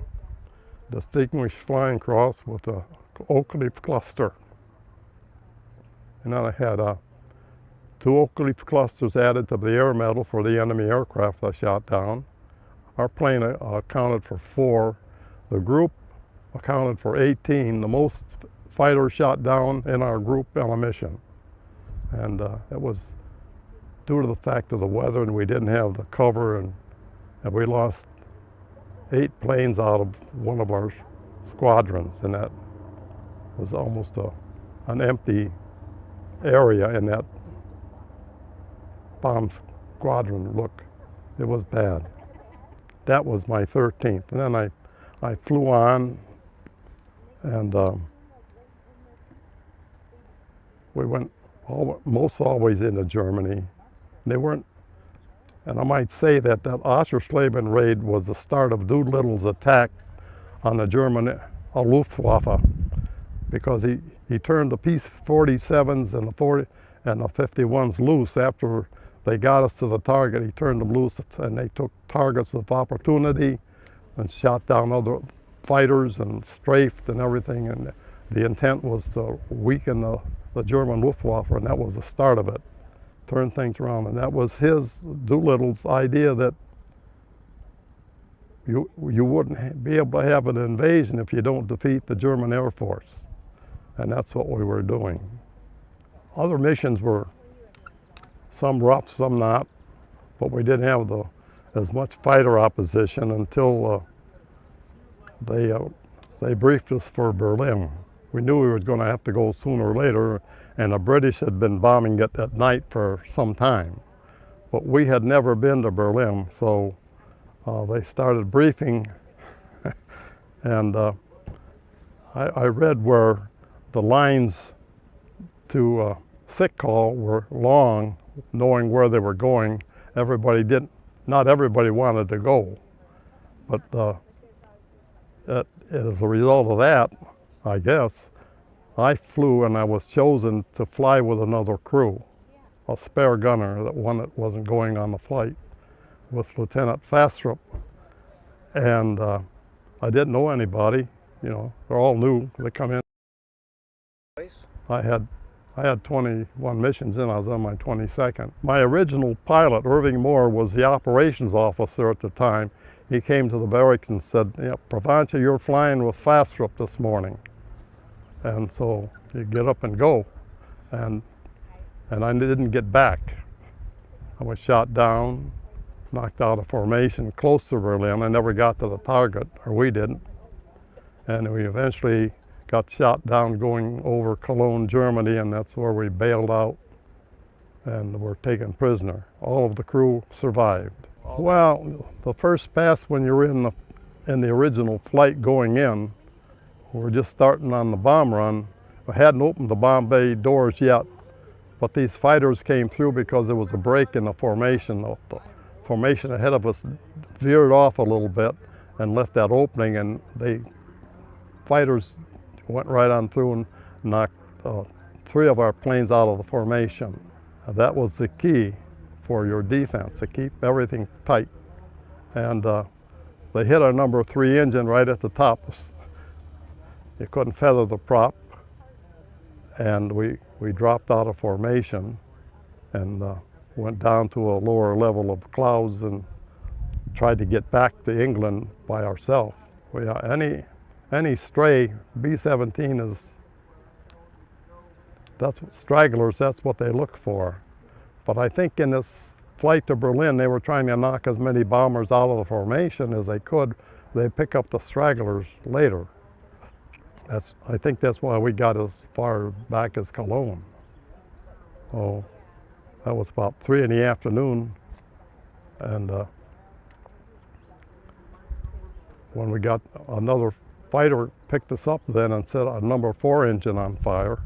Distinguished Flying Cross with the oak leaf cluster, and then I had 2 oak leaf clusters added to the air medal for the enemy aircraft I shot down. Our plane accounted for 4. The group accounted for 18, the most fighters shot down in our group on a mission. And it was due to the fact of the weather, and we didn't have the cover, and we lost 8 planes out of one of our squadrons, and that was almost an empty area in that bomb squadron. Look, it was bad. That was my 13th, and then I flew on, and we went most always into Germany. They weren't, and I might say that Austersleben raid was the start of Doolittle's attack on the German Luftwaffe, because he turned the P-47s and the 51s loose after they got us to the target. He turned them loose and they took targets of opportunity and shot down other fighters and strafed and everything. And the intent was to weaken the German Luftwaffe, and that was the start of it. Turn things around, and that was Doolittle's idea, that you wouldn't be able to have an invasion if you don't defeat the German Air Force. And that's what we were doing. Other missions were some rough, some not, but we didn't have as much fighter opposition until they briefed us for Berlin. We knew we were going to have to go sooner or later, and the British had been bombing it at night for some time. But we had never been to Berlin, so they started briefing, and I read where the lines to sick call were long, knowing where they were going. Not everybody wanted to go, but as a result of that, I guess, I flew, and I was chosen to fly with another crew, a spare gunner, that one that wasn't going on the flight, with Lieutenant Fastrup. And I didn't know anybody, they're all new. They come in. I had 21 missions in. I was on my 22nd. My original pilot, Irving Moore, was the operations officer at the time. He came to the barracks and said, Pravanta, you're flying with Fastrup this morning. And so you get up and go. And I didn't get back. I was shot down, knocked out of formation close to Berlin. I never got to the target, or we didn't. And we eventually got shot down going over Cologne, Germany, and that's where we bailed out and were taken prisoner. All of the crew survived. Well, the first pass when you're in the original flight going in, we were just starting on the bomb run. We hadn't opened the bomb bay doors yet, but these fighters came through because there was a break in the formation. The formation ahead of us veered off a little bit and left that opening, and fighters went right on through and knocked 3 of our planes out of the formation. That was the key for your defense, to keep everything tight. And they hit our number 3 engine right at the top. You couldn't feather the prop, and we dropped out of formation and went down to a lower level of clouds and tried to get back to England by ourselves. Any stray B-17 stragglers, that's what they look for. But I think in this flight to Berlin, they were trying to knock as many bombers out of the formation as they could. They pick up the stragglers later. I think that's why we got as far back as Cologne. Oh, that was about 3 in the afternoon. And when we got another fighter picked us up then and set a number 4 engine on fire.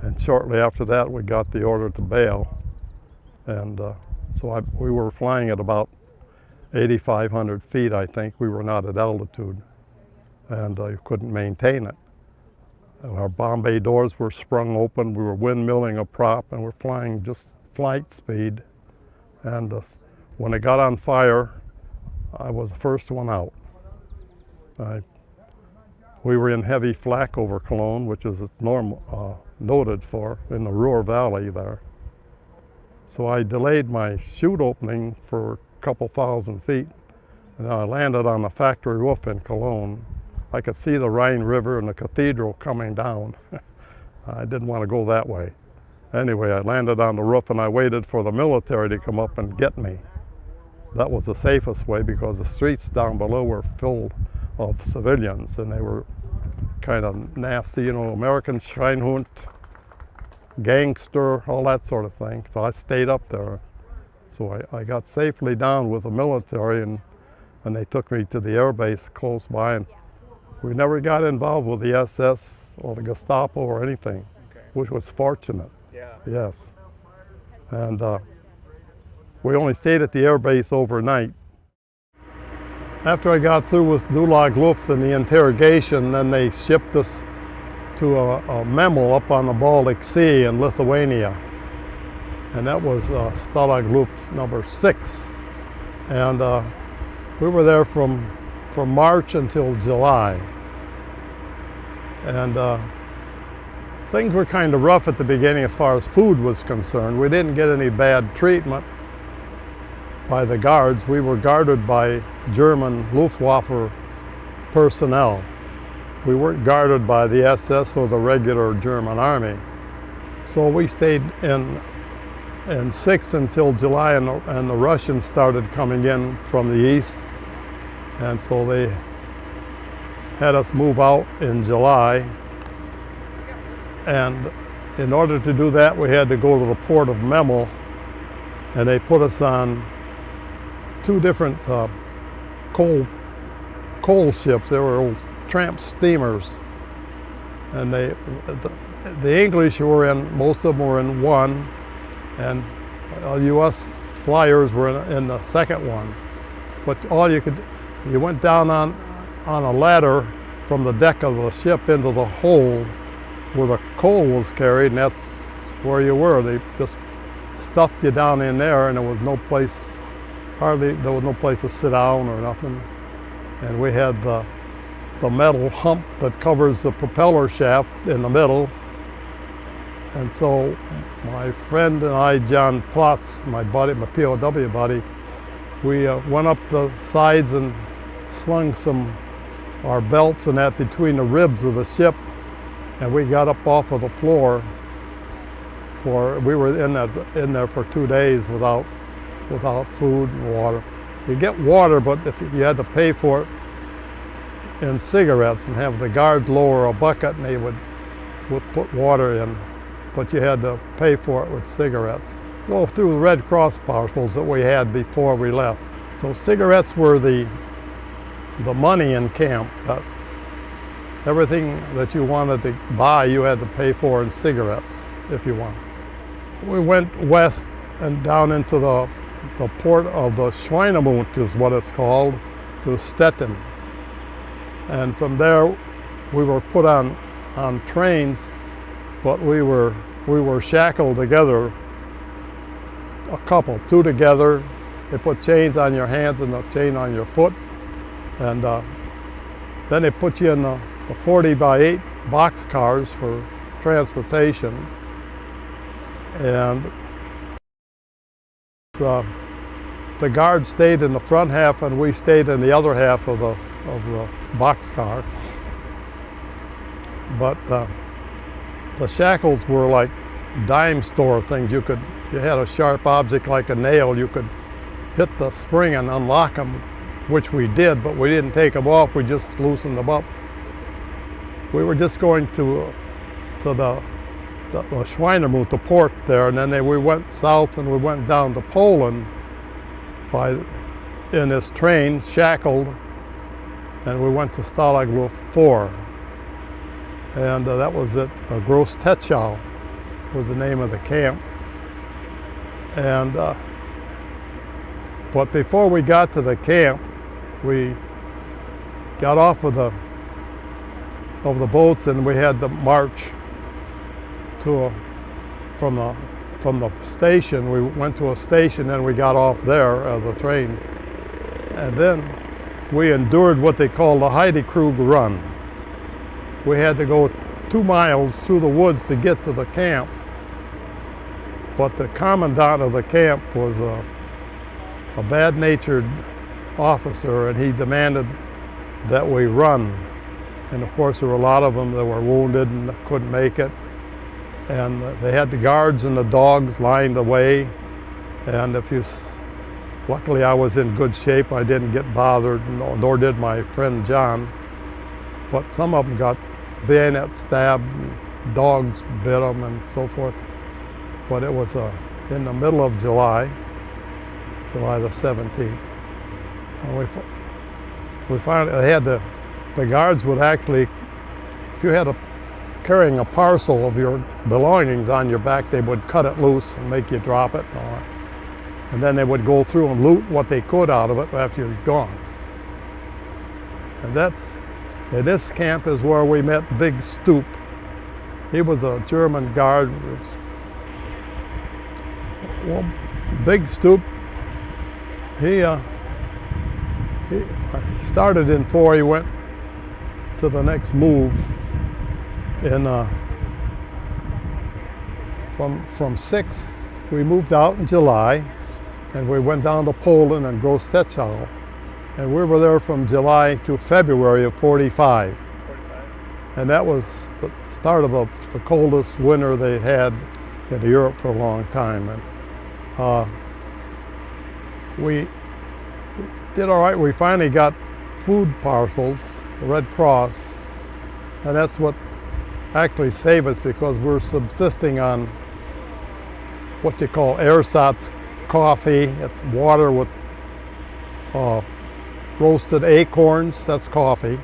And shortly after that, we got the order to bail. And so we were flying at about 8,500 feet, I think. We were not at altitude, and you couldn't maintain it. And our bomb bay doors were sprung open. We were windmilling a prop, and we're flying just flight speed. And when it got on fire, I was the first one out. We were in heavy flak over Cologne, which is noted for in the Ruhr Valley there. So I delayed my chute opening for a couple thousand feet, and I landed on the factory roof in Cologne. I could see the Rhine River and the cathedral coming down. I didn't want to go that way. Anyway, I landed on the roof and I waited for the military to come up and get me. That was the safest way because the streets down below were filled of civilians, and they were kind of nasty, American Schweinhund, gangster, all that sort of thing. So I stayed up there. So I got safely down with the military, and they took me to the air base close by. And we never got involved with the SS or the Gestapo or anything. Okay. which was fortunate. Yeah. Yes. And we only stayed at the air base overnight. After I got through with Gulag Luft and the interrogation, then they shipped us to a Memel up on the Baltic Sea in Lithuania. And that was Stalag Luft number 6. And we were there from March until July. And things were kind of rough at the beginning as far as food was concerned. We didn't get any bad treatment by the guards. We were guarded by German Luftwaffe personnel. We weren't guarded by the SS or the regular German army. So we stayed in 6 until July, and the Russians started coming in from the east. And so they had us move out in July. And in order to do that, we had to go to the port of Memel, and they put us on 2 different coal ships. They were old tramp steamers. And the English were in, most of them were in one, and U.S. flyers were in the second one. But you went down on a ladder from the deck of the ship into the hold where the coal was carried, and that's where you were. They just stuffed you down in there, and there was no place to sit down or nothing. And we had the metal hump that covers the propeller shaft in the middle. And so my friend and I, John Plotz, my POW buddy, we went up the sides and slung our belts and that between the ribs of the ship, and we got up off of the floor. We were in there for 2 days without food and water. You get water, but if you had to pay for it in cigarettes and have the guard lower a bucket and they would put water in, but you had to pay for it with cigarettes. Well, through the Red Cross parcels that we had before we left. So cigarettes were the money in camp. Everything that you wanted to buy, you had to pay for in cigarettes if you wanted. We went west and down into the port of the Schweinemund is what it's called, to Stettin. And from there we were put on trains, but we were shackled together, a couple, 2 together. They put chains on your hands and a chain on your foot, and then they put you in the 40x8 box cars for transportation. And the guards stayed in the front half, and we stayed in the other half of the boxcar. But the shackles were like dime store things. You had a sharp object like a nail, you could hit the spring and unlock them, which we did, but we didn't take them off, we just loosened them up. We were just going to the Schweinemund, the port there, and then we went south and we went down to Poland in this train, shackled, and we went to Stalag Luft 4. And that was at Gross Techow was the name of the camp. And but before we got to the camp, we got off of the boats, and we had to march from the station. We went to a station, and we got off there of the train, and then we endured what they call the Heidekrug Run. We had to go 2 miles through the woods to get to the camp, but the commandant of the camp was a bad-natured officer, and he demanded that we run. And of course there were a lot of them that were wounded and couldn't make it, and they had the guards and the dogs lined the way. And luckily I was in good shape, I didn't get bothered, nor did my friend John, but some of them got bayonet stabbed, and dogs bit them and so forth. But it was in the middle of July the 17th. And we finally had the guards would actually, if you had a carrying a parcel of your belongings on your back, they would cut it loose and make you drop it and all that. And then they would go through and loot what they could out of it after you're gone. And this camp is where we met Big Stoop. He was a German guard. Well, Big Stoop, he started in 4, he went to the next move in from 6. We moved out in July, and we went down to Poland and Groß-Tetschau, and we were there from July to February of 45. And that was the start of the coldest winter they had in Europe for a long time. And we did all right. We finally got food parcels, the Red Cross, and that's what actually saved us, because we're subsisting on what they call ersatz coffee. It's water with roasted acorns, that's coffee,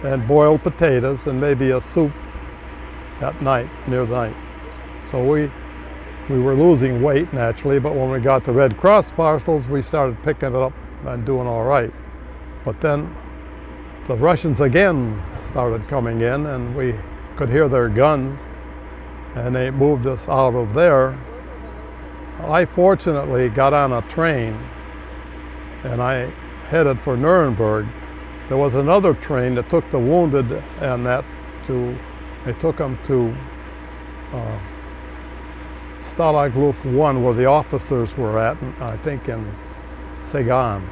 and boiled potatoes, and maybe a soup at night, near the night. So we were losing weight naturally, but when we got the Red Cross parcels, we started picking it up and doing all right. But then the Russians again started coming in, and we could hear their guns, and they moved us out of there. I fortunately got on a train, and I headed for Nuremberg. There was another train that took the wounded and they took them to Stalag Luft 1, where the officers were at, I think in Segan.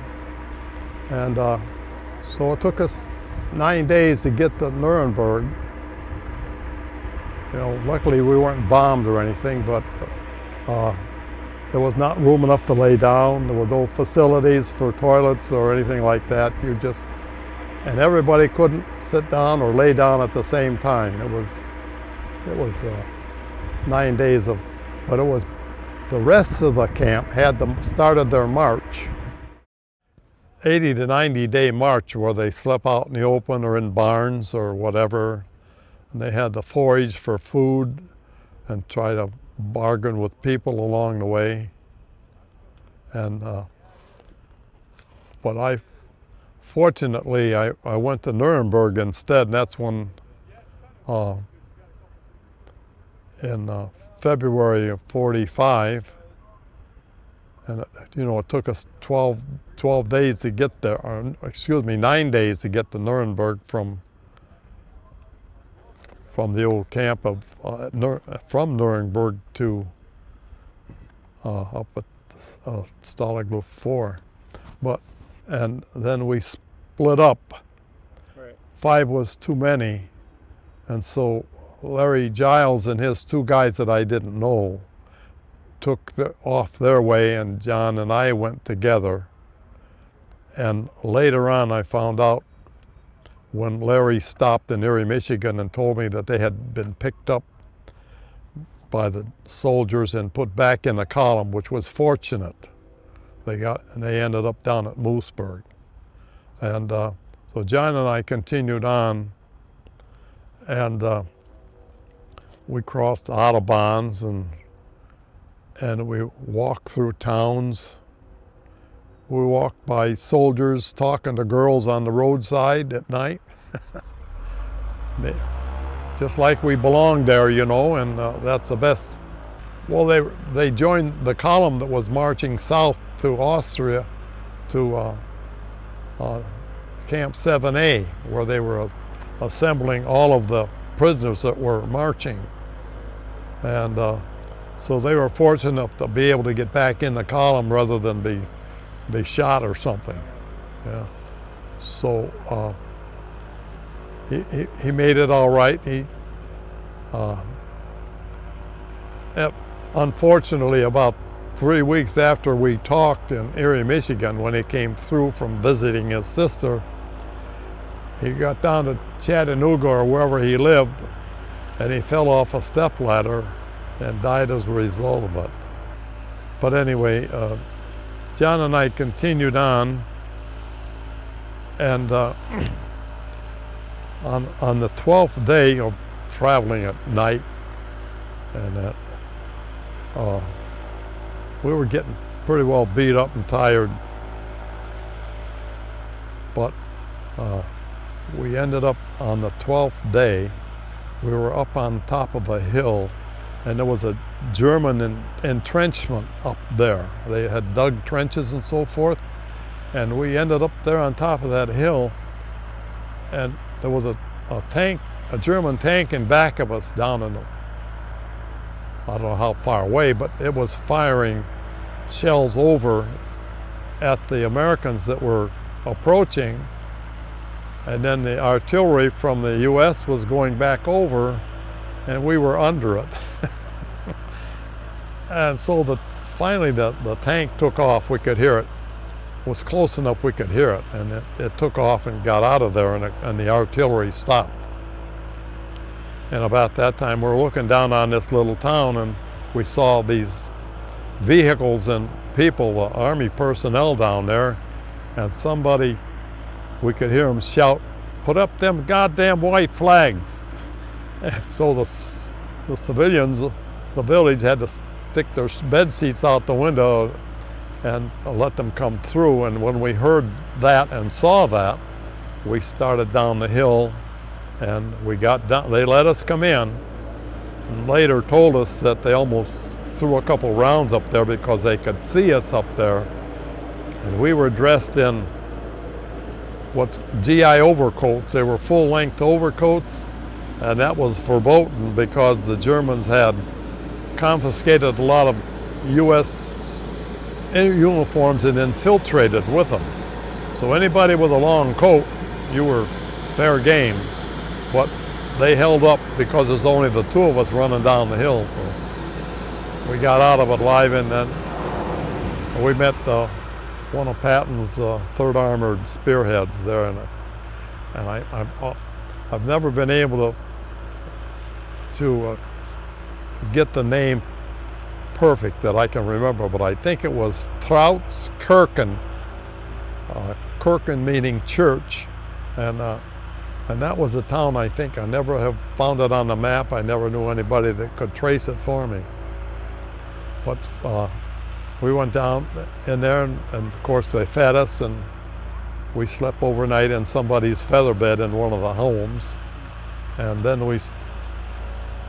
And so it took us 9 days to get to Nuremberg. You know, luckily we weren't bombed or anything, but there was not room enough to lay down. There were no facilities for toilets or anything like that. And everybody couldn't sit down or lay down at the same time. It was 9 days but it was, the rest of the camp started their march. 80 to 90 day march where they slept out in the open or in barns or whatever. And they had to forage for food and try to bargain with people along the way. And but fortunately I went to Nuremberg instead, and that's when in February of 45, and you know, it took us 12 days to get there, or excuse me, 9 days to get to Nuremberg from the old camp from Nuremberg to up at Stalag Luft 4. And then we split up. Right. 5 was too many, and so Larry Giles and his 2 guys that I didn't know took off their way, and John and I went together. And later on I found out, when Larry stopped in Erie, Michigan, and told me that they had been picked up by the soldiers and put back in a column, which was fortunate. They ended up down at Moosburg. And so John and I continued on, and we crossed Autobahns, and we walked through towns. We walked by soldiers talking to girls on the roadside at night. Just like we belonged there, you know, and that's the best. Well, they joined the column that was marching south to Austria, to Camp 7A, where they were assembling all of the prisoners that were marching. And so they were fortunate enough to be able to get back in the column rather than be shot or something. Yeah. So he made it all right. Unfortunately, about 3 weeks after we talked in Erie, Michigan, when he came through from visiting his sister, he got down to Chattanooga or wherever he lived, and he fell off a stepladder and died as a result of it. But anyway, John and I continued on, and on the 12th day traveling at night, and that we were getting pretty well beat up and tired. But we ended up on the 12th day, we were up on top of a hill, and there was a German entrenchment up there. They had dug trenches and so forth, and we ended up there on top of that hill, and there was a tank, a German tank in back of us down in the, I don't know how far away, but it was firing shells over at the Americans that were approaching, and then the artillery from the US was going back over, and we were under it. And so finally the tank took off. We could hear it. It was close enough we could hear it, and it took off and got out of there, and the artillery stopped. And about that time we were looking down on this little town, and we saw these vehicles and people, army personnel down there, and somebody, we could hear them shout, "Put up them goddamn white flags." And so the civilians, the village, had to stick their bed sheets out the window and let them come through. And when we heard that and saw that, we started down the hill, and we got down. They let us come in, and later told us that they almost threw a couple rounds up there because they could see us up there. And we were dressed in what's GI overcoats. They were full-length overcoats, and that was verboten because the Germans had confiscated a lot of US uniforms and infiltrated with them. So anybody with a long coat, you were fair game. But they held up because there's only the two of us running down the hill. So we got out of it alive, and then we met one of Patton's 3rd Armored Spearheads there, and I've never been able to get the name perfect that I can remember, but I think it was Troutskirchen, Kirchen meaning church, and that was the town. I think I never have found it on the map. I never knew anybody that could trace it for me. But we went down in there, and of course they fed us, and we slept overnight in somebody's feather bed in one of the homes. And then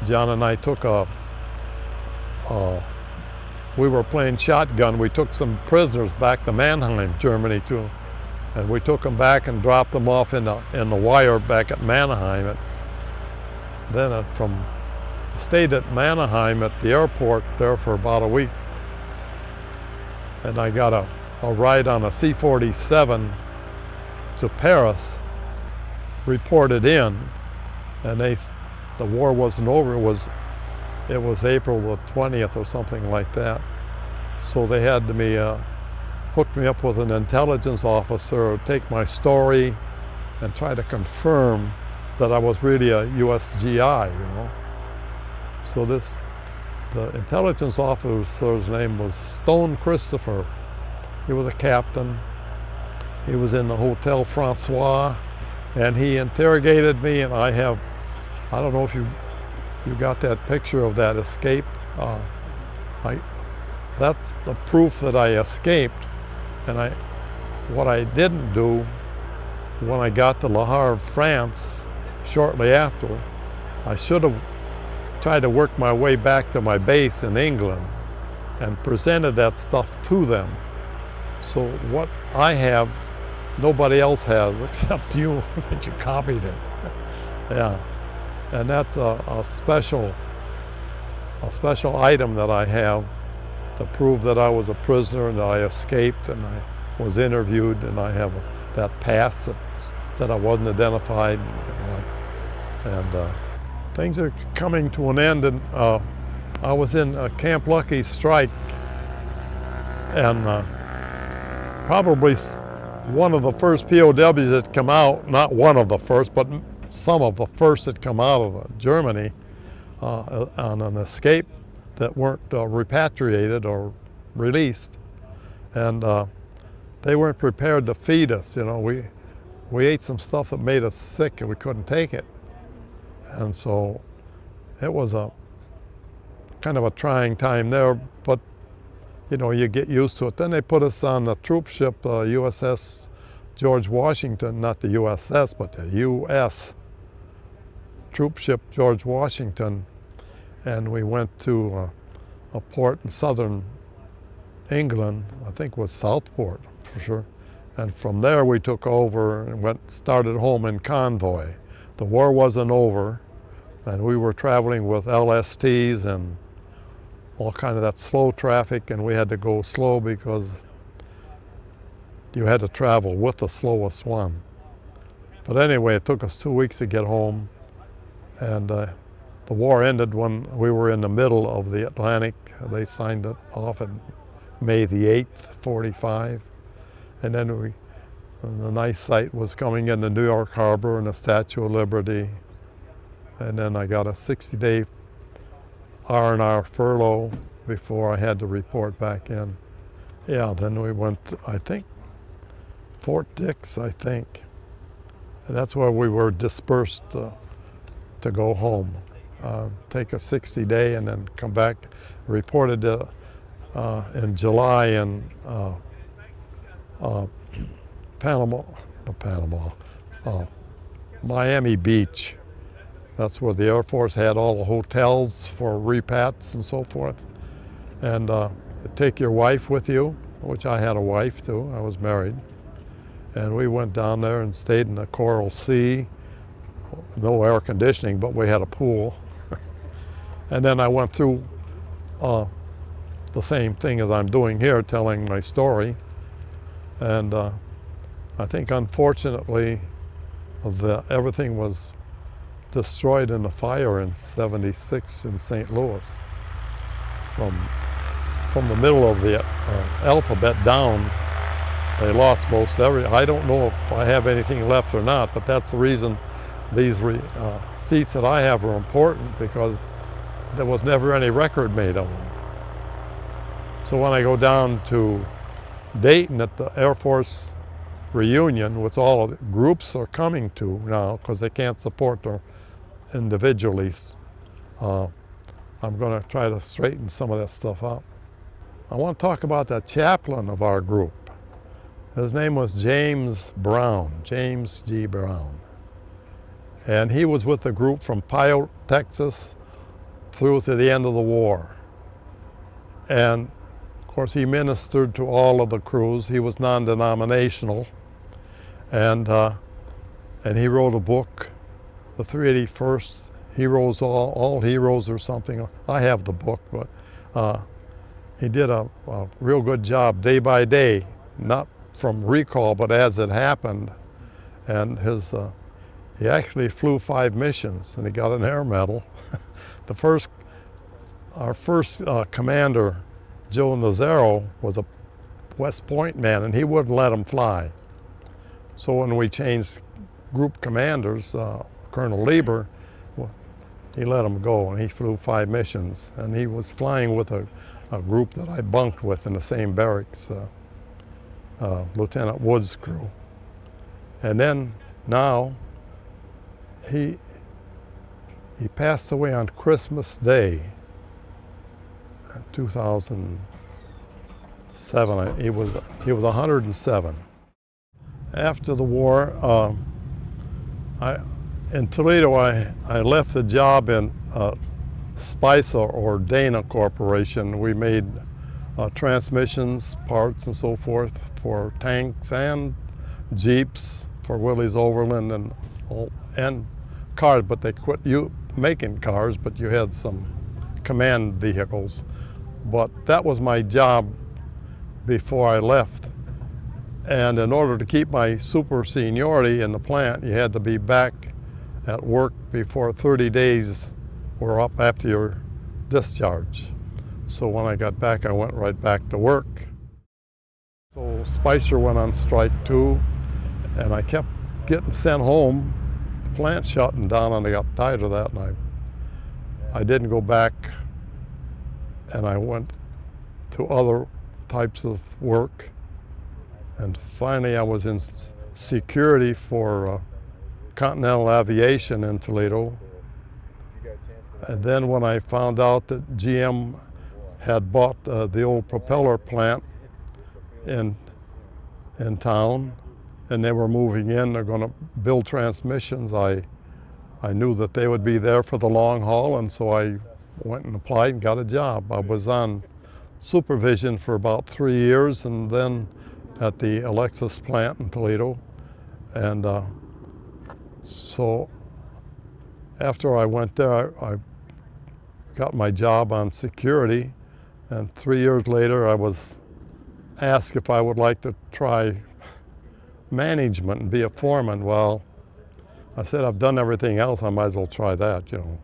John and I took we were playing shotgun. We took some prisoners back to Mannheim, Germany too. And we took them back and dropped them off in the wire back at Mannheim. Then stayed at Mannheim at the airport there for about a week. And I got a ride on a C-47 to Paris, reported in, and the war wasn't over. It was April the 20th or something like that. So they had hooked me up with an intelligence officer, take my story, and try to confirm that I was really a USGI, you know. So the intelligence officer's name was Stone Christopher. He was a captain. He was in the Hotel Francois, and he interrogated me, and I don't know if you got that picture of that escape. That's the proof that I escaped. And what I didn't do when I got to Le Havre, France, shortly after, I should have tried to work my way back to my base in England and presented that stuff to them. So what I have, nobody else has except you, that you copied it. Yeah, and that's a special item that I have to prove that I was a prisoner and that I escaped, and I was interviewed, and I have that pass that said I wasn't identified. And things are coming to an end, and I was in Camp Lucky's strike, and probably one of the first POWs that come out, not one of the first, but some of the first that come out of Germany on an escape that weren't repatriated or released. And they weren't prepared to feed us. You know, we ate some stuff that made us sick and we couldn't take it. And so it was a kind of a trying time there, but you know, you get used to it. Then they put us on the troop ship, USS George Washington, not the USS, but the US troop ship George Washington, and we went to a port in southern England, I think it was Southport for sure. And from there we took over and started home in convoy. The war wasn't over, and we were traveling with LSTs and all kind of that slow traffic, and we had to go slow because you had to travel with the slowest one. But anyway, it took us 2 weeks to get home, and the war ended when we were in the middle of the Atlantic. They signed it off in May the 8th, 45. And then the nice sight was coming into New York Harbor and the Statue of Liberty. And then I got a 60-day R&R furlough before I had to report back in. Yeah, then we went, I think, Fort Dix, I think. And that's where we were dispersed to go home. Take a 60-day and then come back. Reported in July in Miami Beach. That's where the Air Force had all the hotels for repats and so forth. And take your wife with you, which I had a wife too, I was married. And we went down there and stayed in the Coral Sea. No air conditioning, but we had a pool. And then I went through the same thing as I'm doing here, telling my story. And I think unfortunately everything was destroyed in the fire in '76 in St. Louis. From the middle of the alphabet down, they lost most everything. I don't know if I have anything left or not, but that's the reason these seats that I have are important, because there was never any record made of them. So when I go down to Dayton at the Air Force reunion, which all of the groups are coming to now because they can't support their individually, I'm going to try to straighten some of that stuff up. I want to talk about the chaplain of our group. His name was James Brown, James G. Brown. And he was with the group from Pio, Texas, through to the end of the war. And of course, he ministered to all of the crews. He was non-denominational. And he wrote a book, The 381st Heroes, All Heroes or something. I have the book, but he did a real good job day by day, not from recall, but as it happened. And he actually flew 5 missions, and he got an air medal. Our first commander, Joe Nazaro, was a West Point man, and he wouldn't let him fly. So when we changed group commanders, Colonel Lieber, he let him go, and he flew 5 missions. And he was flying with a group that I bunked with in the same barracks, Lieutenant Wood's crew. And then now, he passed away on Christmas Day, 2007. He was 107. After the war, in Toledo, I left the job in Spicer or Dana Corporation. We made transmissions, parts, and so forth for tanks and Jeeps for Willys Overland and cars, but they quit making cars, but you had some command vehicles. But that was my job before I left. And in order to keep my super seniority in the plant, you had to be back at work before 30 days were up after your discharge. So when I got back, I went right back to work. So Spicer went on strike too, and I kept getting sent home. The plant shutting down, and I got tired of that, and I didn't go back, and I went to other types of work. And finally, I was in security for Continental Aviation in Toledo. And then when I found out that GM had bought the old propeller plant in town, and they were moving in, they're going to build transmissions, I knew that they would be there for the long haul, and so I went and applied and got a job. I was on supervision for about 3 years, and then at the Alexis plant in Toledo. And so after I went there, I got my job on security, and 3 years later I was asked if I would like to try management and be a foreman. Well, I said, I've done everything else, I might as well try that, you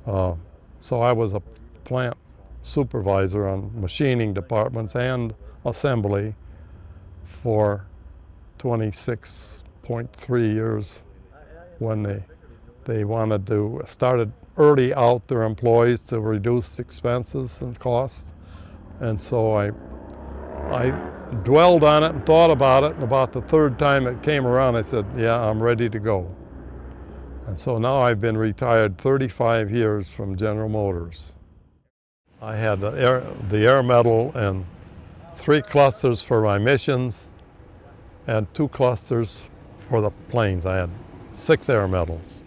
know. So I was a plant supervisor on machining departments and assembly for 26.3 years when they wanted to started early out their employees to reduce expenses and costs. And so I dwelled on it and thought about it, and about the third time it came around, I said, yeah, I'm ready to go. And so now I've been retired 35 years from General Motors. I had the air medal and 3 clusters for my missions and 2 clusters for the planes. I had 6 air medals.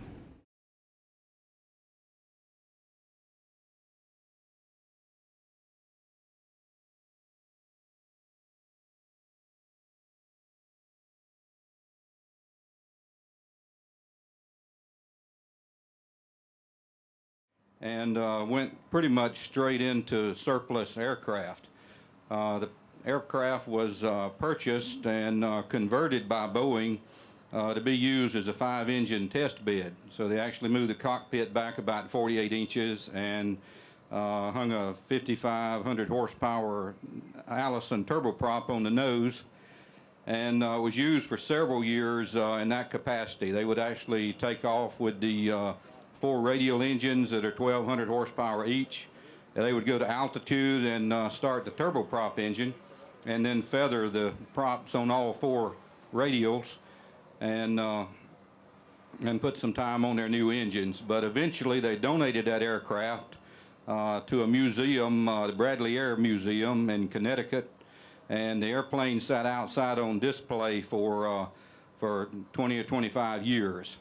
And went pretty much straight into surplus aircraft. The aircraft was purchased and converted by Boeing to be used as a 5-engine test bed. So they actually moved the cockpit back about 48 inches and hung a 5,500 horsepower Allison turboprop on the nose, and was used for several years in that capacity. They would actually take off with the 4 radial engines that are 1,200 horsepower each. They would go to altitude and start the turboprop engine, and then feather the props on all 4 radials, and put some time on their new engines. But eventually they donated that aircraft to a museum, the Bradley Air Museum in Connecticut, and the airplane sat outside on display for 20 or 25 years.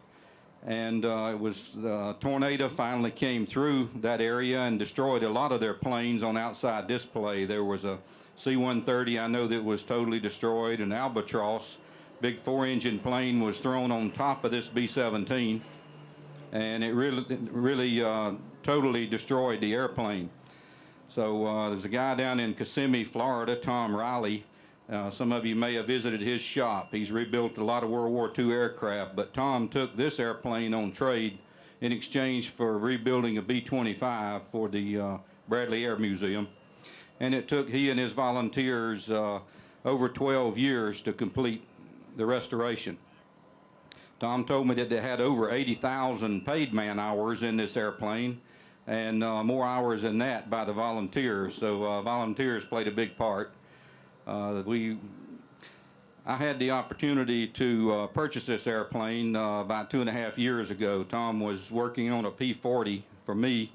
And it was the tornado finally came through that area and destroyed a lot of their planes on outside display. There was a C-130 I know that was totally destroyed, an Albatross, big 4-engine plane, was thrown on top of this B-17, and it really totally destroyed the airplane. So there's a guy down in Kissimmee, Florida, Tom Riley. Some of you may have visited his shop. He's rebuilt a lot of World War II aircraft, but Tom took this airplane on trade in exchange for rebuilding a B-25 for the Bradley Air Museum. And it took he and his volunteers over 12 years to complete the restoration. Tom told me that they had over 80,000 paid man hours in this airplane, and more hours than that by the volunteers. So volunteers played a big part. I had the opportunity to purchase this airplane about 2.5 years ago. Tom was working on a P-40 for me,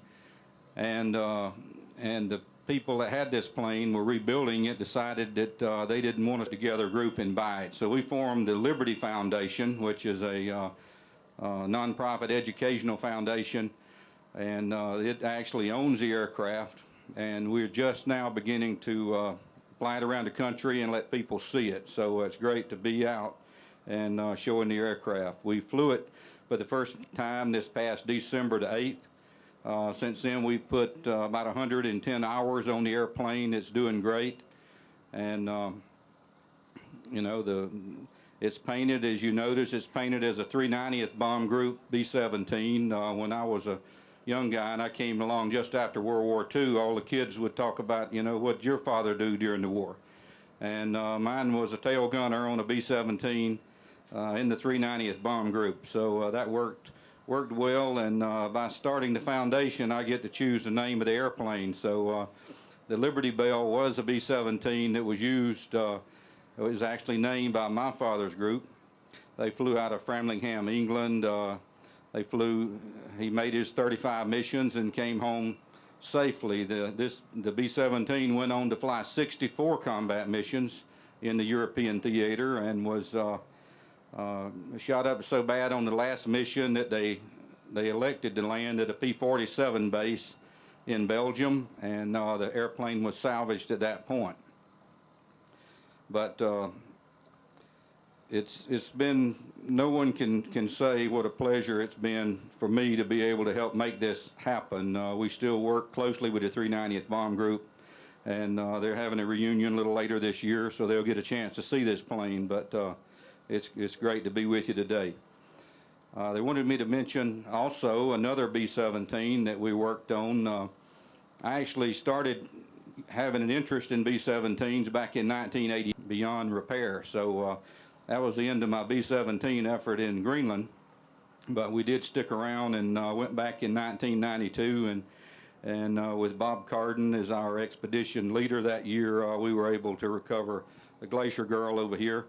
and the people that had this plane were rebuilding it, decided that they didn't want us to gather a group and buy it. So we formed the Liberty Foundation, which is a nonprofit educational foundation, and it actually owns the aircraft, and we're just now beginning to fly it around the country and let people see it. So it's great to be out and showing the aircraft. We flew it for the first time this past December the 8th. Since then we've put about 110 hours on the airplane. It's doing great. And you know, it's painted, as you notice, it's painted as a 390th Bomb Group B-17. When I was a young guy and I came along just after World War II, all the kids would talk about, you know, what did your father do during the war? And mine was a tail gunner on a B-17 in the 390th Bomb Group. So that worked well, and by starting the foundation, I get to choose the name of the airplane. So the Liberty Bell was a B-17 that was used, it was actually named by my father's group. They flew out of Framingham, England. He made his 35 missions and came home safely. The B-17 went on to fly 64 combat missions in the European theater and was shot up so bad on the last mission that they elected to land at a P-47 base in Belgium, and the airplane was salvaged at that point. But it's been, no one can say what a pleasure it's been for me to be able to help make this happen. We still work closely with the 390th Bomb Group, and they're having a reunion a little later this year, so they'll get a chance to see this plane, but it's great to be with you today. They wanted me to mention also another B-17 that we worked on. I actually started having an interest in B-17s back in 1980 beyond repair, so that was the end of my B-17 effort in Greenland, but we did stick around and went back in 1992, and with Bob Carden as our expedition leader that year, we were able to recover the Glacier Girl over here.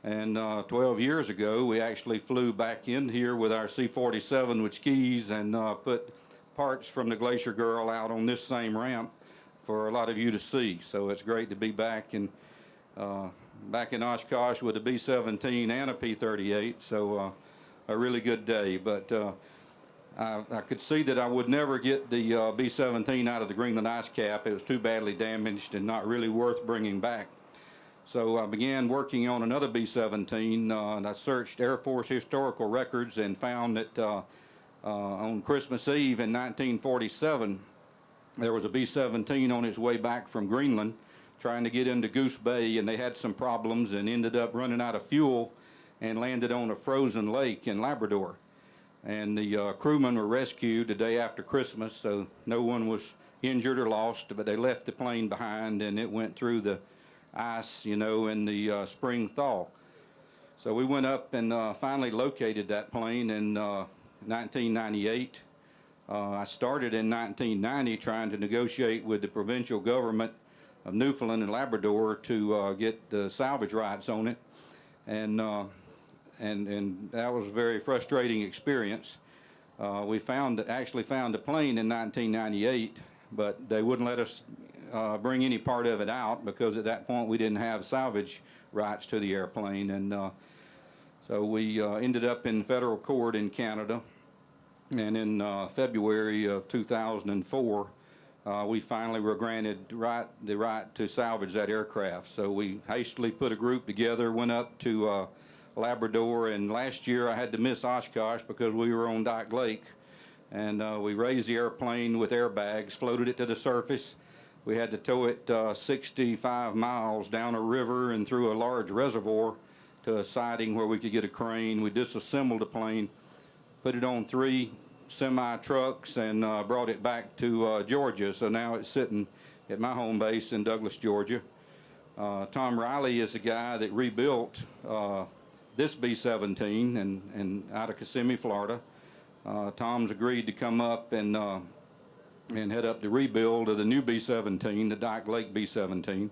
And 12 years ago, we actually flew back in here with our C-47 with skis and put parts from the Glacier Girl out on this same ramp for a lot of you to see. So it's great to be back in Oshkosh with a B-17 and a P-38. So a really good day. But I could see that I would never get the B-17 out of the Greenland ice cap. It was too badly damaged and not really worth bringing back. So I began working on another B-17, and I searched Air Force historical records and found that on Christmas Eve in 1947, there was a B-17 on its way back from Greenland trying to get into Goose Bay, and they had some problems and ended up running out of fuel and landed on a frozen lake in Labrador. And the crewmen were rescued the day after Christmas, so no one was injured or lost, but they left the plane behind, and it went through the ice, you know, in the spring thaw. So we went up and finally located that plane in 1998. I started in 1990 trying to negotiate with the provincial government of Newfoundland and Labrador to get the salvage rights on it, and that was a very frustrating experience. We actually found the plane in 1998, but they wouldn't let us bring any part of it out because at that point we didn't have salvage rights to the airplane, and so we ended up in federal court in Canada, and in February of 2004 we finally were granted the right to salvage that aircraft. So we hastily put a group together, went up to Labrador, and last year I had to miss Oshkosh because we were on Dyke Lake, and we raised the airplane with airbags, floated it to the surface. We had to tow it 65 miles down a river and through a large reservoir to a siding where we could get a crane. We disassembled the plane, put it on 3 semi-trucks, and brought it back to Georgia. So now it's sitting at my home base in Douglas, Georgia. Tom Riley is the guy that rebuilt this B-17 and out of Kissimmee, Florida. Tom's agreed to come up and head up the rebuild of the new B-17, the Dyke Lake B-17.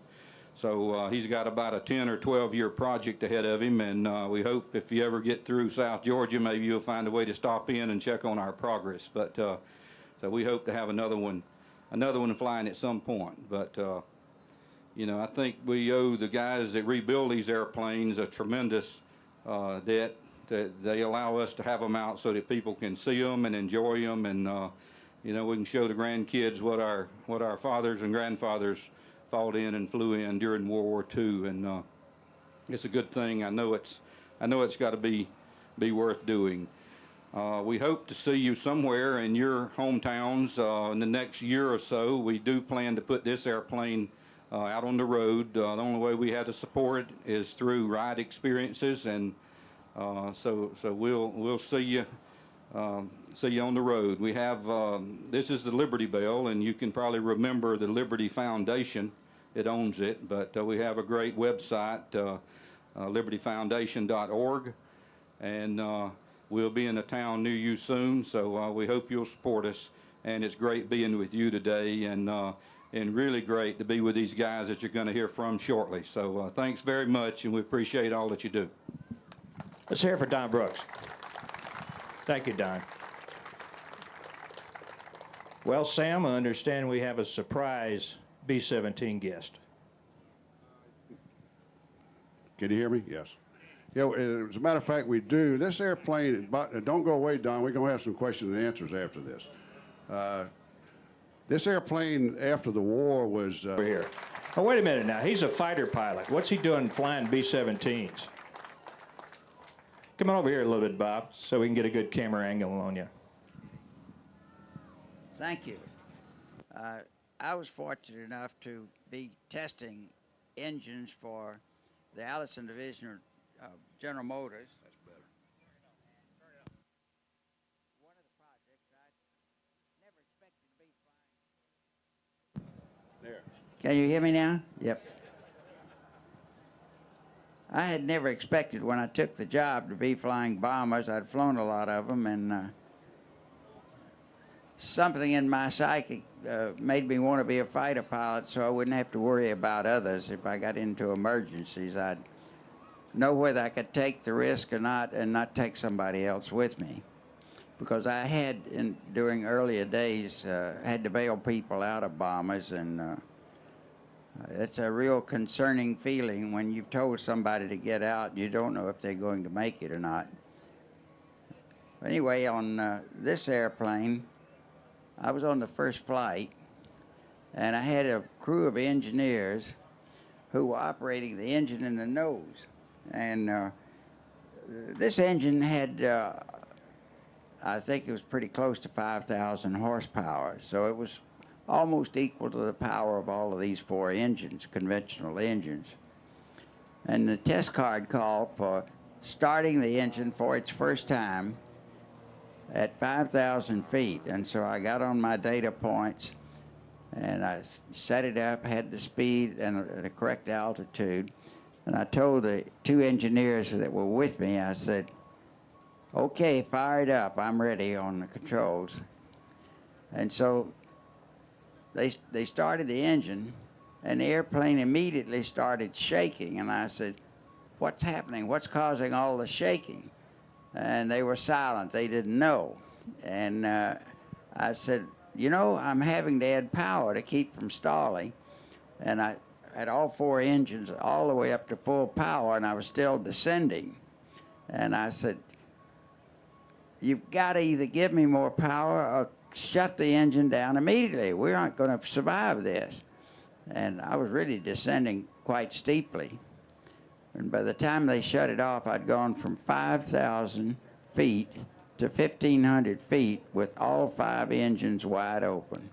So he's got about a 10 or 12 year project ahead of him, and we hope if you ever get through South Georgia, maybe you'll find a way to stop in and check on our progress. But so we hope to have another one flying at some point. But you know, I think we owe the guys that rebuild these airplanes a tremendous debt. That they allow us to have them out so that people can see them and enjoy them, and you know, we can show the grandkids what our fathers and grandfathers fought in and flew in during World War II, and it's a good thing. I know it's got to be worth doing. We hope to see you somewhere in your hometowns in the next year or so. We do plan to put this airplane out on the road. The only way we have to support it is through ride experiences, and so we'll see you. See you on the road. We have, this is the Liberty Bell, and you can probably remember the Liberty Foundation. It owns it, but we have a great website, libertyfoundation.org, and we'll be in a town near you soon, so we hope you'll support us. And it's great being with you today, and really great to be with these guys that you're going to hear from shortly. So thanks very much, and we appreciate all that you do. Let's hear it for Don Brooks. Thank you, Don. Well, Sam, I understand we have a surprise B-17 guest. Can you hear me? Yes. Yeah, as a matter of fact, we do. This airplane, don't go away, Don. We're going to have some questions and answers after this. This airplane, after the war, was... Over here. Oh, wait a minute now. He's a fighter pilot. What's he doing flying B-17s? Come on over here a little bit, Bob, so we can get a good camera angle on you. Thank you. I was fortunate enough to be testing engines for the Allison Division of General Motors. That's better. One of the projects I never expected to be flying. There. Can you hear me now? Yep. I had never expected when I took the job to be flying bombers. I'd flown a lot of them, and something in my psyche made me want to be a fighter pilot so I wouldn't have to worry about others. If I got into emergencies, I'd know whether I could take the risk or not and not take somebody else with me. Because I had, during earlier days, had to bail people out of bombers, and it's a real concerning feeling when you've told somebody to get out and you don't know if they're going to make it or not. Anyway, on this airplane, I was on the first flight, and I had a crew of engineers who were operating the engine in the nose. And this engine had, I think it was pretty close to 5,000 horsepower, so it was almost equal to the power of all of these four engines, conventional engines. And the test card called for starting the engine for its first time at 5,000 feet. And so I got on my data points and I set it up, had the speed and the correct altitude. And I told the two engineers that were with me, I said, okay, fire it up, I'm ready on the controls. And so they started the engine, and the airplane immediately started shaking. And I said, what's happening? What's causing all the shaking? And they were silent. They didn't know. And I said, you know, I'm having to add power to keep from stalling. And I had all four engines all the way up to full power, and I was still descending. And I said, you've got to either give me more power or shut the engine down immediately. We aren't going to survive this. And I was really descending quite steeply. And by the time they shut it off, I'd gone from 5,000 feet to 1,500 feet with all five engines wide open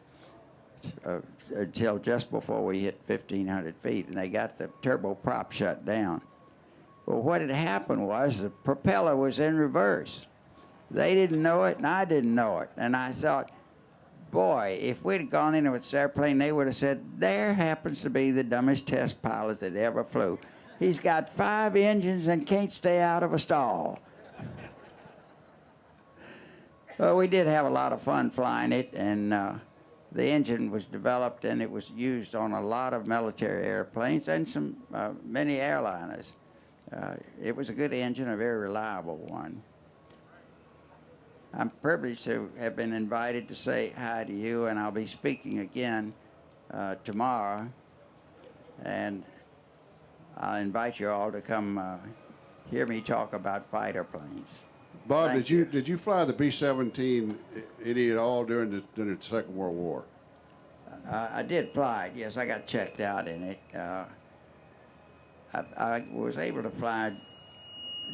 until just before we hit 1,500 feet, and they got the turboprop shut down. Well, what had happened was the propeller was in reverse. They didn't know it, and I didn't know it. And I thought, boy, if we'd gone in with this airplane, they would have said, there happens to be the dumbest test pilot that ever flew. He's got five engines and can't stay out of a stall. Well, we did have a lot of fun flying it, and the engine was developed, and it was used on a lot of military airplanes and some many airliners. It was a good engine, a very reliable one. I'm privileged to have been invited to say hi to you, and I'll be speaking again tomorrow. And I'll invite you all to come hear me talk about fighter planes. Bob, did you fly the B-17 any at all during the Second World War? I did fly it, yes. I got checked out in it. I was able to fly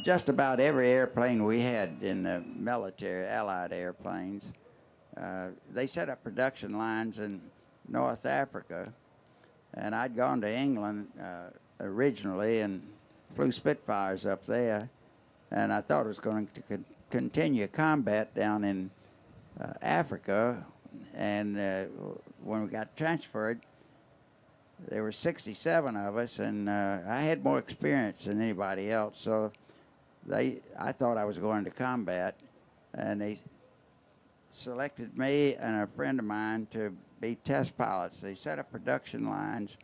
just about every airplane we had in the military, Allied airplanes. They set up production lines in North Africa, and I'd gone to England originally and flew Spitfires up there, and I thought it was going to continue combat down in Africa. And when we got transferred, there were 67 of us, and I had more experience than anybody else, so I thought I was going to combat, and they selected me and a friend of mine to be test pilots. They set up production lines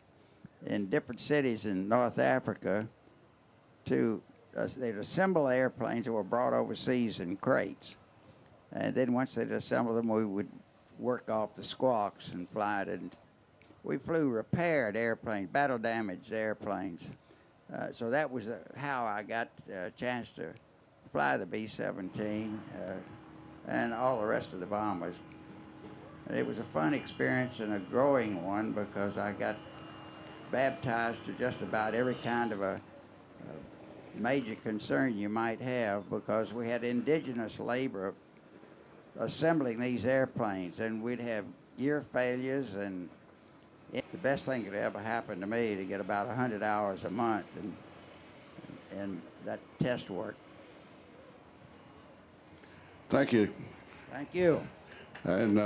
in different cities in North Africa to they'd assemble airplanes that were brought overseas in crates. And then once they'd assembled them, we would work off the squawks and fly it. And we flew repaired airplanes, battle-damaged airplanes. So that was how I got a chance to fly the B-17 and all the rest of the bombers. And it was a fun experience and a growing one because I got baptized to just about every kind of a major concern you might have, because we had indigenous labor assembling these airplanes, and we'd have gear failures, and the best thing that could ever happen to me to get about 100 hours a month and that test work. Thank you. Thank you. And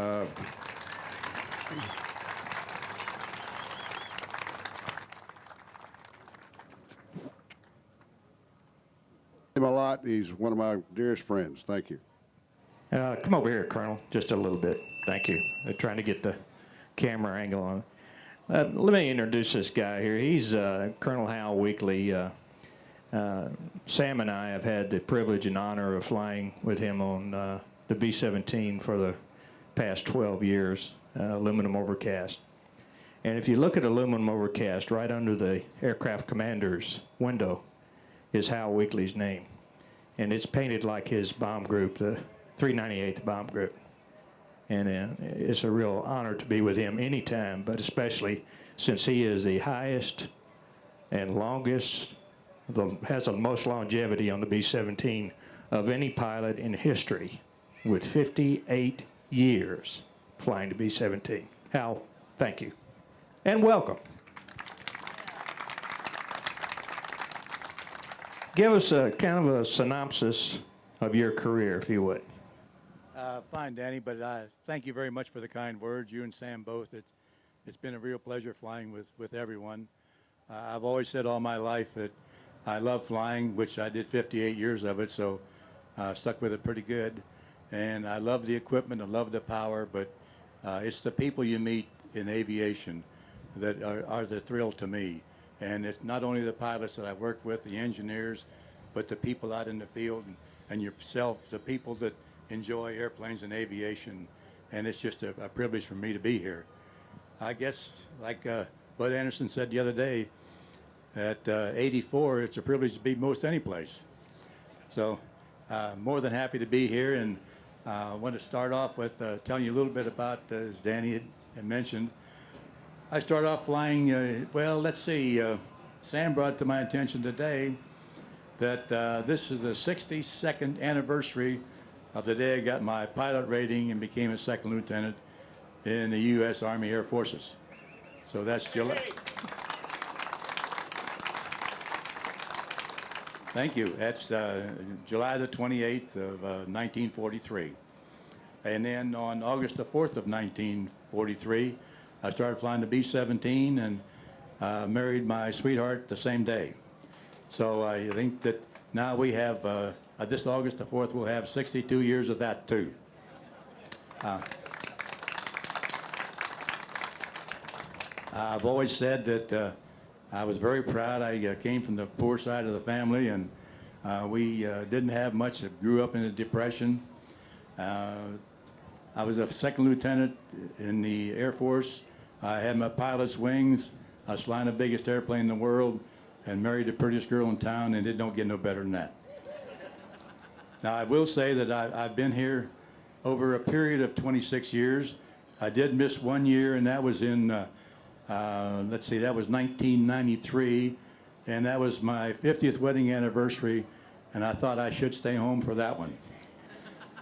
him a lot. He's one of my dearest friends. Thank you. Come over here, Colonel, just a little bit. Thank you. I'm trying to get the camera angle on. Let me introduce this guy here. He's Colonel Hal Weekly. Sam and I have had the privilege and honor of flying with him on the B-17 for the past 12 years, aluminum overcast. And if you look at aluminum overcast, right under the aircraft commander's window is Hal Weekly's name. And it's painted like his bomb group, the 398th Bomb Group. And it's a real honor to be with him anytime, but especially since he is the highest and longest, has the most longevity on the B-17 of any pilot in history, with 58 years flying the B-17. Hal, thank you. And welcome. Give us a kind of a synopsis of your career, if you would. Fine, Danny, but thank you very much for the kind words, you and Sam both. It's been a real pleasure flying with everyone. I've always said all my life that I love flying, which I did 58 years of it, so stuck with it pretty good. And I love the equipment, I love the power, but it's the people you meet in aviation that are the thrill to me. And it's not only the pilots that I work with, the engineers, but the people out in the field and yourself, the people that enjoy airplanes and aviation. And it's just a privilege for me to be here. I guess, like Bud Anderson said the other day, at 84, it's a privilege to be most any place. So more than happy to be here, and I want to start off with telling you a little bit about, as Danny had mentioned, I started off flying, well, let's see, Sam brought to my attention today that this is the 62nd anniversary of the day I got my pilot rating and became a second lieutenant in the U.S. Army Air Forces. So that's July. Thank you. That's July the 28th of 1943. And then on August the 4th of 1943, I started flying the B-17 and married my sweetheart the same day. So I think that now we have, this August the 4th, we'll have 62 years of that too. I've always said that I was very proud. I came from the poor side of the family, and we didn't have much. I grew up in the Depression. I was a second lieutenant in the Air Force. I had my pilot's wings. I was flying the biggest airplane in the world and married the prettiest girl in town, and it don't get no better than that. Now, I will say that I've been here over a period of 26 years. I did miss 1 year, and that was in, let's see, that was 1993, and that was my 50th wedding anniversary, and I thought I should stay home for that one.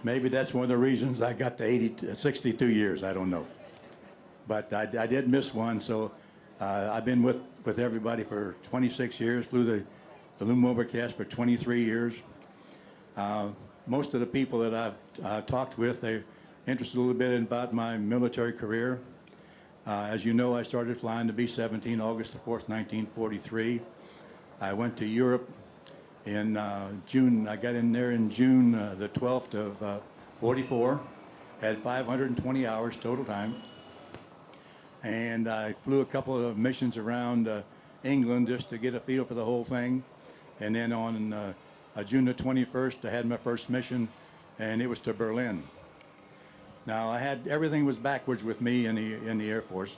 Maybe that's one of the reasons I got to 62 years, I don't know. But I did miss one, so I've been with everybody for 26 years, flew the Loom Overcast for 23 years. Most of the people that I've talked with, they're interested a little bit about my military career. As you know, I started flying the B-17 August the 4th, 1943. I went to Europe in June. I got in there in June the 12th of 44, had 520 hours total time. And I flew a couple of missions around England just to get a feel for the whole thing. And then on June the 21st, I had my first mission, and it was to Berlin. Now, everything was backwards with me in the Air Force.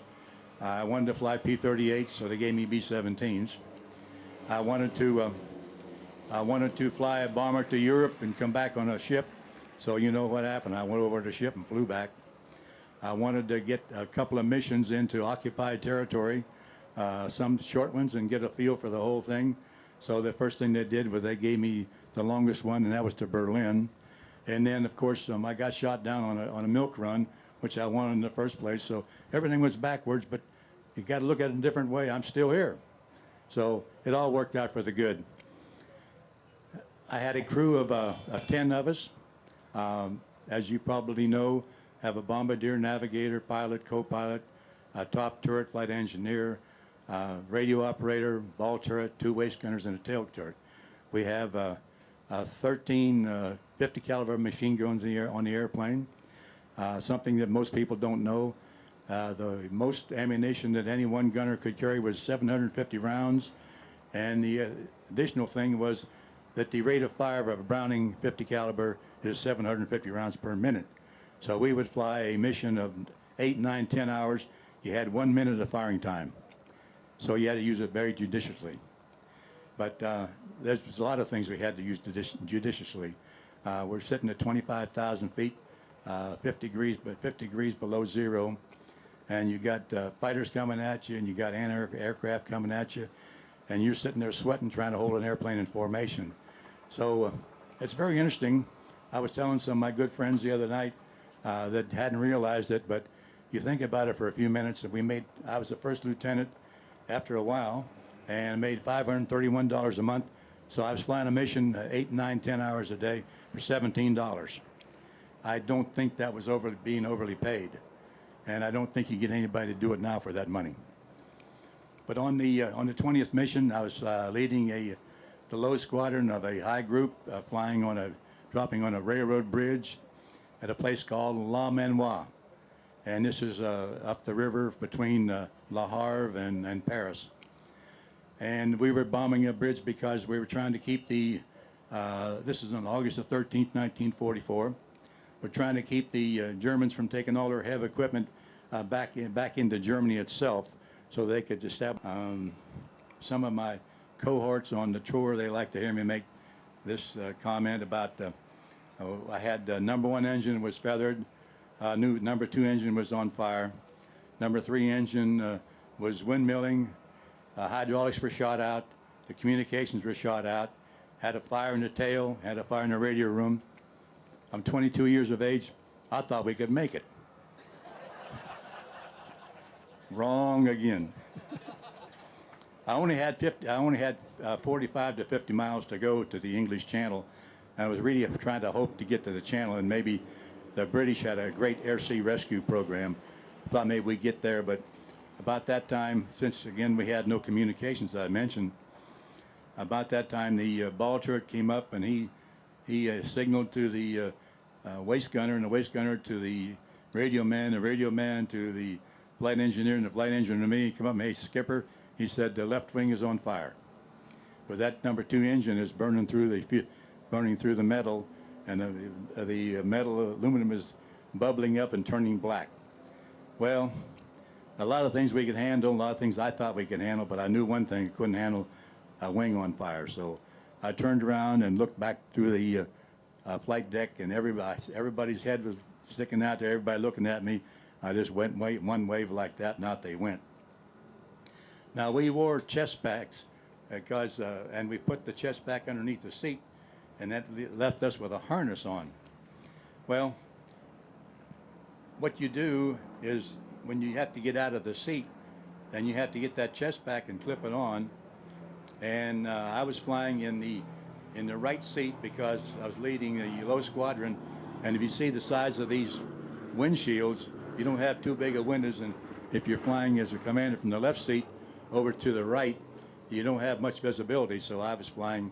I wanted to fly P-38s, so they gave me B-17s. I wanted to fly a bomber to Europe and come back on a ship. So you know what happened. I went over to the ship and flew back. I wanted to get a couple of missions into occupied territory, some short ones, and get a feel for the whole thing. So the first thing they did was they gave me the longest one, and that was to Berlin. And then, of course, I got shot down on a milk run, which I wanted in the first place. So everything was backwards, but you got to look at it in a different way. I'm still here. So it all worked out for the good. I had a crew of 10 of us. As you probably know, have a bombardier, navigator, pilot, co-pilot, a top turret flight engineer, radio operator, ball turret, 2 waist gunners, and a tail turret. We have 13 50 caliber machine guns on the airplane. Something that most people don't know. The most ammunition that any one gunner could carry was 750 rounds, and the additional thing was that the rate of fire of a Browning 50 caliber is 750 rounds per minute. So we would fly a mission of 8, 9, 10 hours. You had 1 minute of firing time. So you had to use it very judiciously. But there's a lot of things we had to use judiciously. We're sitting at 25,000 feet, 50 degrees below zero. And you got fighters coming at you, and you got anti-aircraft coming at you. And you're sitting there sweating, trying to hold an airplane in formation. So it's very interesting. I was telling some of my good friends the other night that hadn't realized it, but you think about it for a few minutes. I was the first lieutenant after a while, and made $531 a month. So I was flying a mission 8, 9, 10 hours a day for $17. I don't think that was being overly paid. And I don't think you get anybody to do it now for that money. But on the 20th mission, I was leading the low squadron of a high group dropping on a railroad bridge at a place called La Manoir. And this is up the river between Le Havre and Paris. And we were bombing a bridge because we were trying to keep this is on August the 13th, 1944. We're trying to keep the Germans from taking all their heavy equipment back into Germany itself, so they could establish. Some of my cohorts on the tour, they like to hear me make this comment about I had number 1 engine was feathered, number 2 engine was on fire, number 3 engine was windmilling, hydraulics were shot out, the communications were shot out, had a fire in the tail, had a fire in the radio room. I'm 22 years of age. I thought we could make it. Wrong again. I only had 45 to 50 miles to go to the English Channel. I was really trying to hope to get to the Channel, and maybe the British had a great air-sea rescue program. I thought maybe we'd get there, but about that time, since again we had no communications, as I mentioned, about that time the ball turret came up, and he signaled to the waist gunner, and the waist gunner to the radio man to the flight engineer, and the flight engineer to me. He came up and, hey, Skipper, he said, the left wing is on fire. Well, that number 2 engine is burning through the metal, and the metal aluminum is bubbling up and turning black. Well, a lot of things we could handle, a lot of things I thought we could handle, but I knew one thing, couldn't handle a wing on fire. So I turned around and looked back through the flight deck, and everybody's head was sticking out there, everybody looking at me. I just went one wave like that, and out they went. Now, we wore chest packs because, and we put the chest pack underneath the seat, and that left us with a harness on. Well, what you do is when you have to get out of the seat, then you have to get that chest pack and clip it on. And I was flying in the right seat because I was leading the low squadron. And if you see the size of these windshields, you don't have too big of windows. And if you're flying as a commander from the left seat over to the right, you don't have much visibility. So I was flying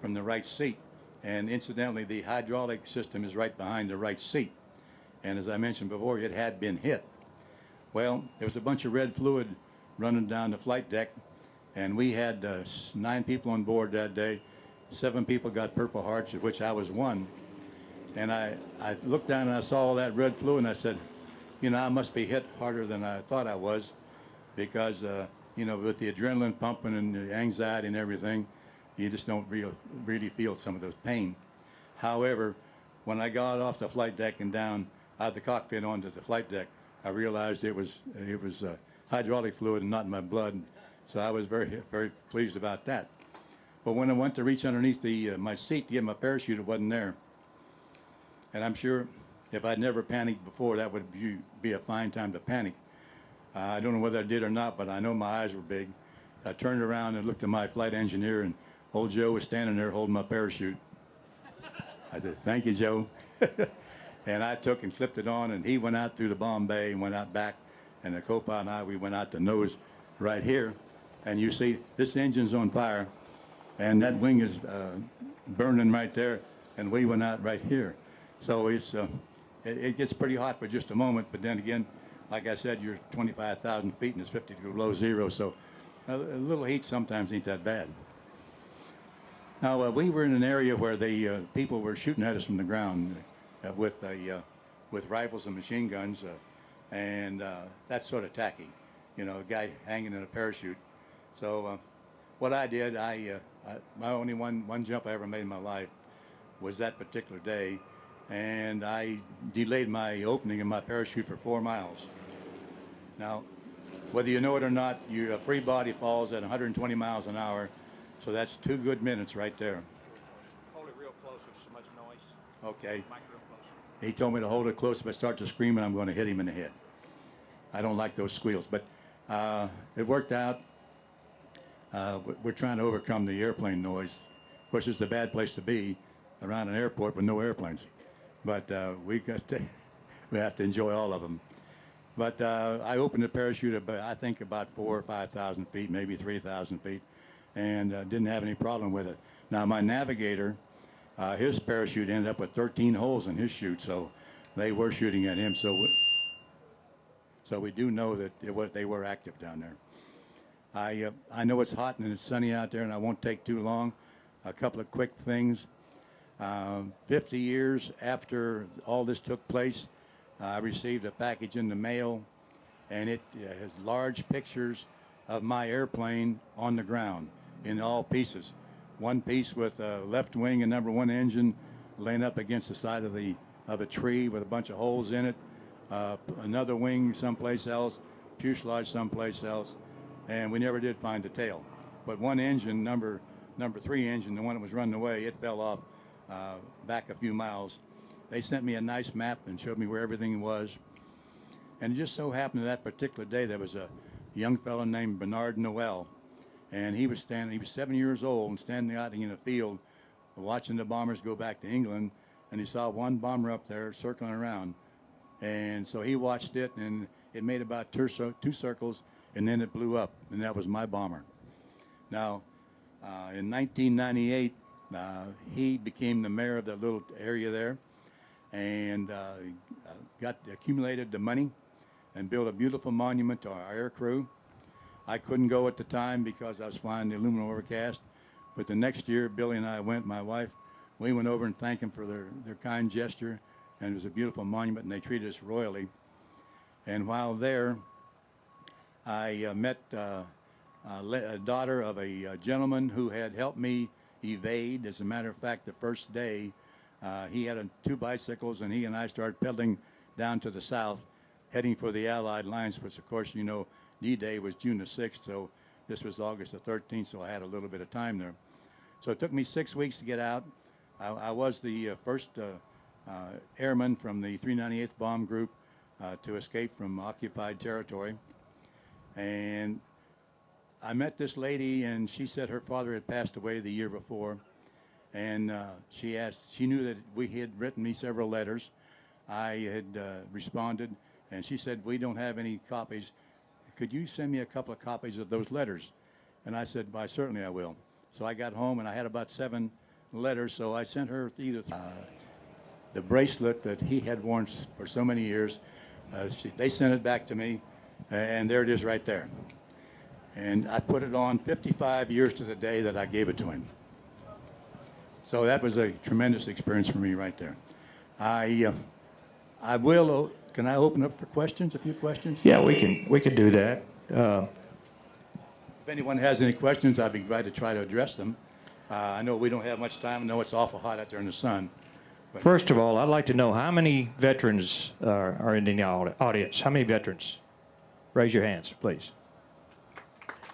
from the right seat. And incidentally, the hydraulic system is right behind the right seat. And as I mentioned before, it had been hit. Well, there was a bunch of red fluid running down the flight deck, and we had 9 people on board that day. 7 people got Purple Hearts, of which I was one. And I looked down and I saw all that red fluid, and I said, you know, I must be hit harder than I thought I was, because, you know, with the adrenaline pumping and the anxiety and everything, you just don't really feel some of those pain. However, when I got off the flight deck and down out of the cockpit onto the flight deck, I realized it was hydraulic fluid and not my blood. So I was very, very pleased about that. But when I went to reach underneath my seat to get my parachute, it wasn't there. And I'm sure if I'd never panicked before, that would be a fine time to panic. I don't know whether I did or not, but I know my eyes were big. I turned around and looked at my flight engineer, and old Joe was standing there holding my parachute. I said, thank you, Joe. And I took and clipped it on, and he went out through the bomb bay and went out back, and the co-pilot and I, we went out the nose right here. And you see, this engine's on fire, and that wing is burning right there, and we went out right here. So it gets pretty hot for just a moment, but then again, like I said, you're 25,000 feet and it's 50 below zero, so a little heat sometimes ain't that bad. Now, we were in an area where the people were shooting at us from the ground with rifles and machine guns, and that's sort of tacky, you know, a guy hanging in a parachute. So what I did, my only one jump I ever made in my life was that particular day, and I delayed my opening of my parachute for 4 miles. Now, whether you know it or not, your free body falls at 120 miles an hour, so that's 2 good minutes right there. Hold it real close, there's so much noise. Okay. He told me to hold it close. If I start to scream, I'm going to hit him in the head. I don't like those squeals, but it worked out. We're trying to overcome the airplane noise, which is the bad place to be around an airport with no airplanes. But we have to enjoy all of them. But I opened the parachute about, I think, about 4,000 or 5,000 feet, maybe 3,000 feet, and didn't have any problem with it. Now, my navigator, his parachute ended up with 13 holes in his chute, so they were shooting at him. So we do know that they were active down there. I know it's hot and it's sunny out there, and I won't take too long. A couple of quick things. 50 years after all this took place, I received a package in the mail, and it has large pictures of my airplane on the ground in all pieces. One piece with a left wing and number 1 engine laying up against the side of a tree with a bunch of holes in it. Another wing someplace else, fuselage someplace else, and we never did find the tail. But one engine, number 3 engine, the one that was running away, it fell off back a few miles. They sent me a nice map and showed me where everything was. And it just so happened that particular day there was a young fellow named Bernard Noel, and he was 7 years old and standing out in a field watching the bombers go back to England, and he saw one bomber up there circling around. And so he watched it, and it made about 2 circles, and then it blew up, and that was my bomber. Now, in 1998, he became the mayor of that little area there, and accumulated the money and built a beautiful monument to our air crew. I couldn't go at the time because I was flying the aluminum overcast, but the next year, Billy and I went, my wife, we went over and thanked them for their kind gesture, and it was a beautiful monument, and they treated us royally. And while there, I met a daughter of a gentleman who had helped me evade. As a matter of fact, the first day, he had 2 bicycles, and he and I started pedaling down to the south, heading for the Allied lines, which, of course, you know, D-Day was June the 6th, so this was August the 13th, so I had a little bit of time there. So it took me 6 weeks to get out. I was the first airman from the 398th Bomb Group to escape from occupied territory. And I met this lady, and she said her father had passed away the year before. And she knew that we had written me several letters. I had responded, and she said, we don't have any copies. Could you send me a couple of copies of those letters? And I said, why, certainly I will. So I got home, and I had about 7 letters, so I sent her either the bracelet that he had worn for so many years. They sent it back to me, and there it is right there. And I put it on 55 years to the day that I gave it to him. So that was a tremendous experience for me right there. I will. Can I open up for questions? A few questions? Yeah, we could do that. If anyone has any questions, I'd be glad to try to address them. I know we don't have much time. I know it's awful hot out there in the sun. First of all, I'd like to know how many veterans are in the audience. How many veterans? Raise your hands, please.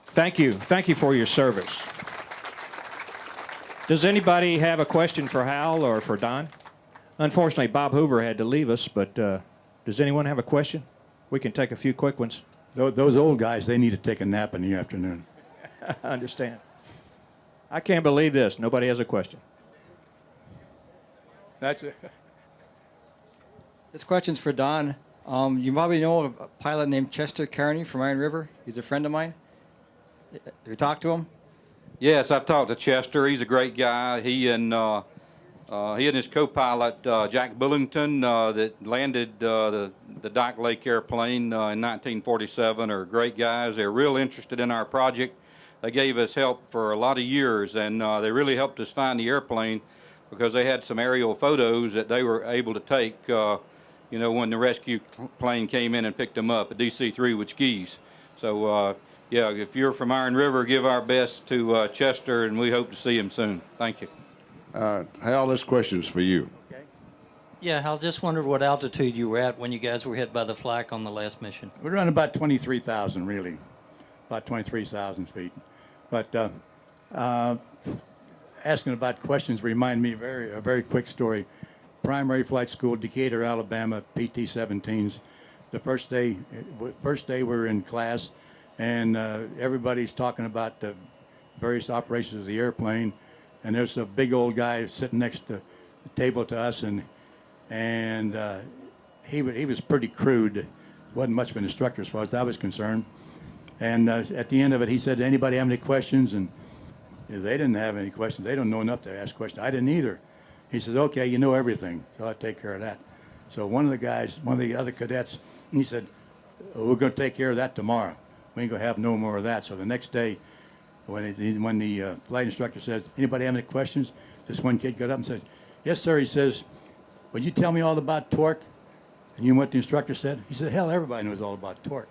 Thank you. Thank you for your service. Does anybody have a question for Hal or for Don? Unfortunately, Bob Hoover had to leave us, but does anyone have a question? We can take a few quick ones. Those old guys, they need to take a nap in the afternoon. I understand. I can't believe this. Nobody has a question. That's it. This question's for Don. You probably know a pilot named Chester Kearney from Iron River. He's a friend of mine. Have you talked to him? Yes, I've talked to Chester. He's a great guy. He and his co-pilot Jack Bullington that landed the Dyke Lake airplane in 1947 are great guys. They're real interested in our project. They gave us help for a lot of years, and they really helped us find the airplane because they had some aerial photos that they were able to take, when the rescue plane came in and picked them up, a DC-3 with skis. So, yeah, if you're from Iron River, give our best to Chester, and we hope to see him soon. Thank you. Hal, this question's for you. Yeah, Hal, just wondered what altitude you were at when you guys were hit by the flak on the last mission. We're around about 23,000, really, about 23,000 feet. But asking about questions remind me of a very quick story. Primary flight school, Decatur, Alabama, PT-17s. The first day we're in class, and everybody's talking about the various operations of the airplane. And there's a big old guy sitting next to the table to us, and he was pretty crude. Wasn't much of an instructor as far as I was concerned. And at the end of it, he said, "Anybody have any questions?" And they didn't have any questions. They don't know enough to ask questions. I didn't either. He said, "Okay, you know everything, so I'll take care of that." So one of the other cadets, he said, "We're going to take care of that tomorrow. We ain't going to have no more of that." So the next day, when the flight instructor says, "Anybody have any questions?" This one kid got up and said, "Yes, sir." He says, "Would you tell me all about torque?" And you know what the instructor said? He said, "Hell, everybody knows all about torque."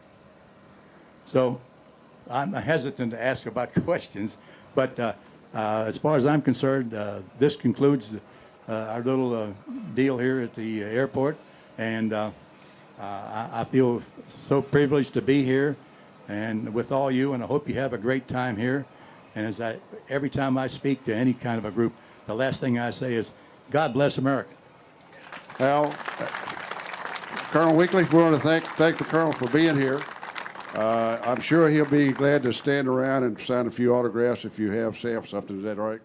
So I'm hesitant to ask about questions, but as far as I'm concerned, this concludes our little deal here at the airport, and I feel so privileged to be here and with all you, and I hope you have a great time here. And every time I speak to any kind of a group, the last thing I say is, God bless America. Al, Colonel Weekly, we want to thank the Colonel for being here. I'm sure he'll be glad to stand around and sign a few autographs if you have something. Is that right?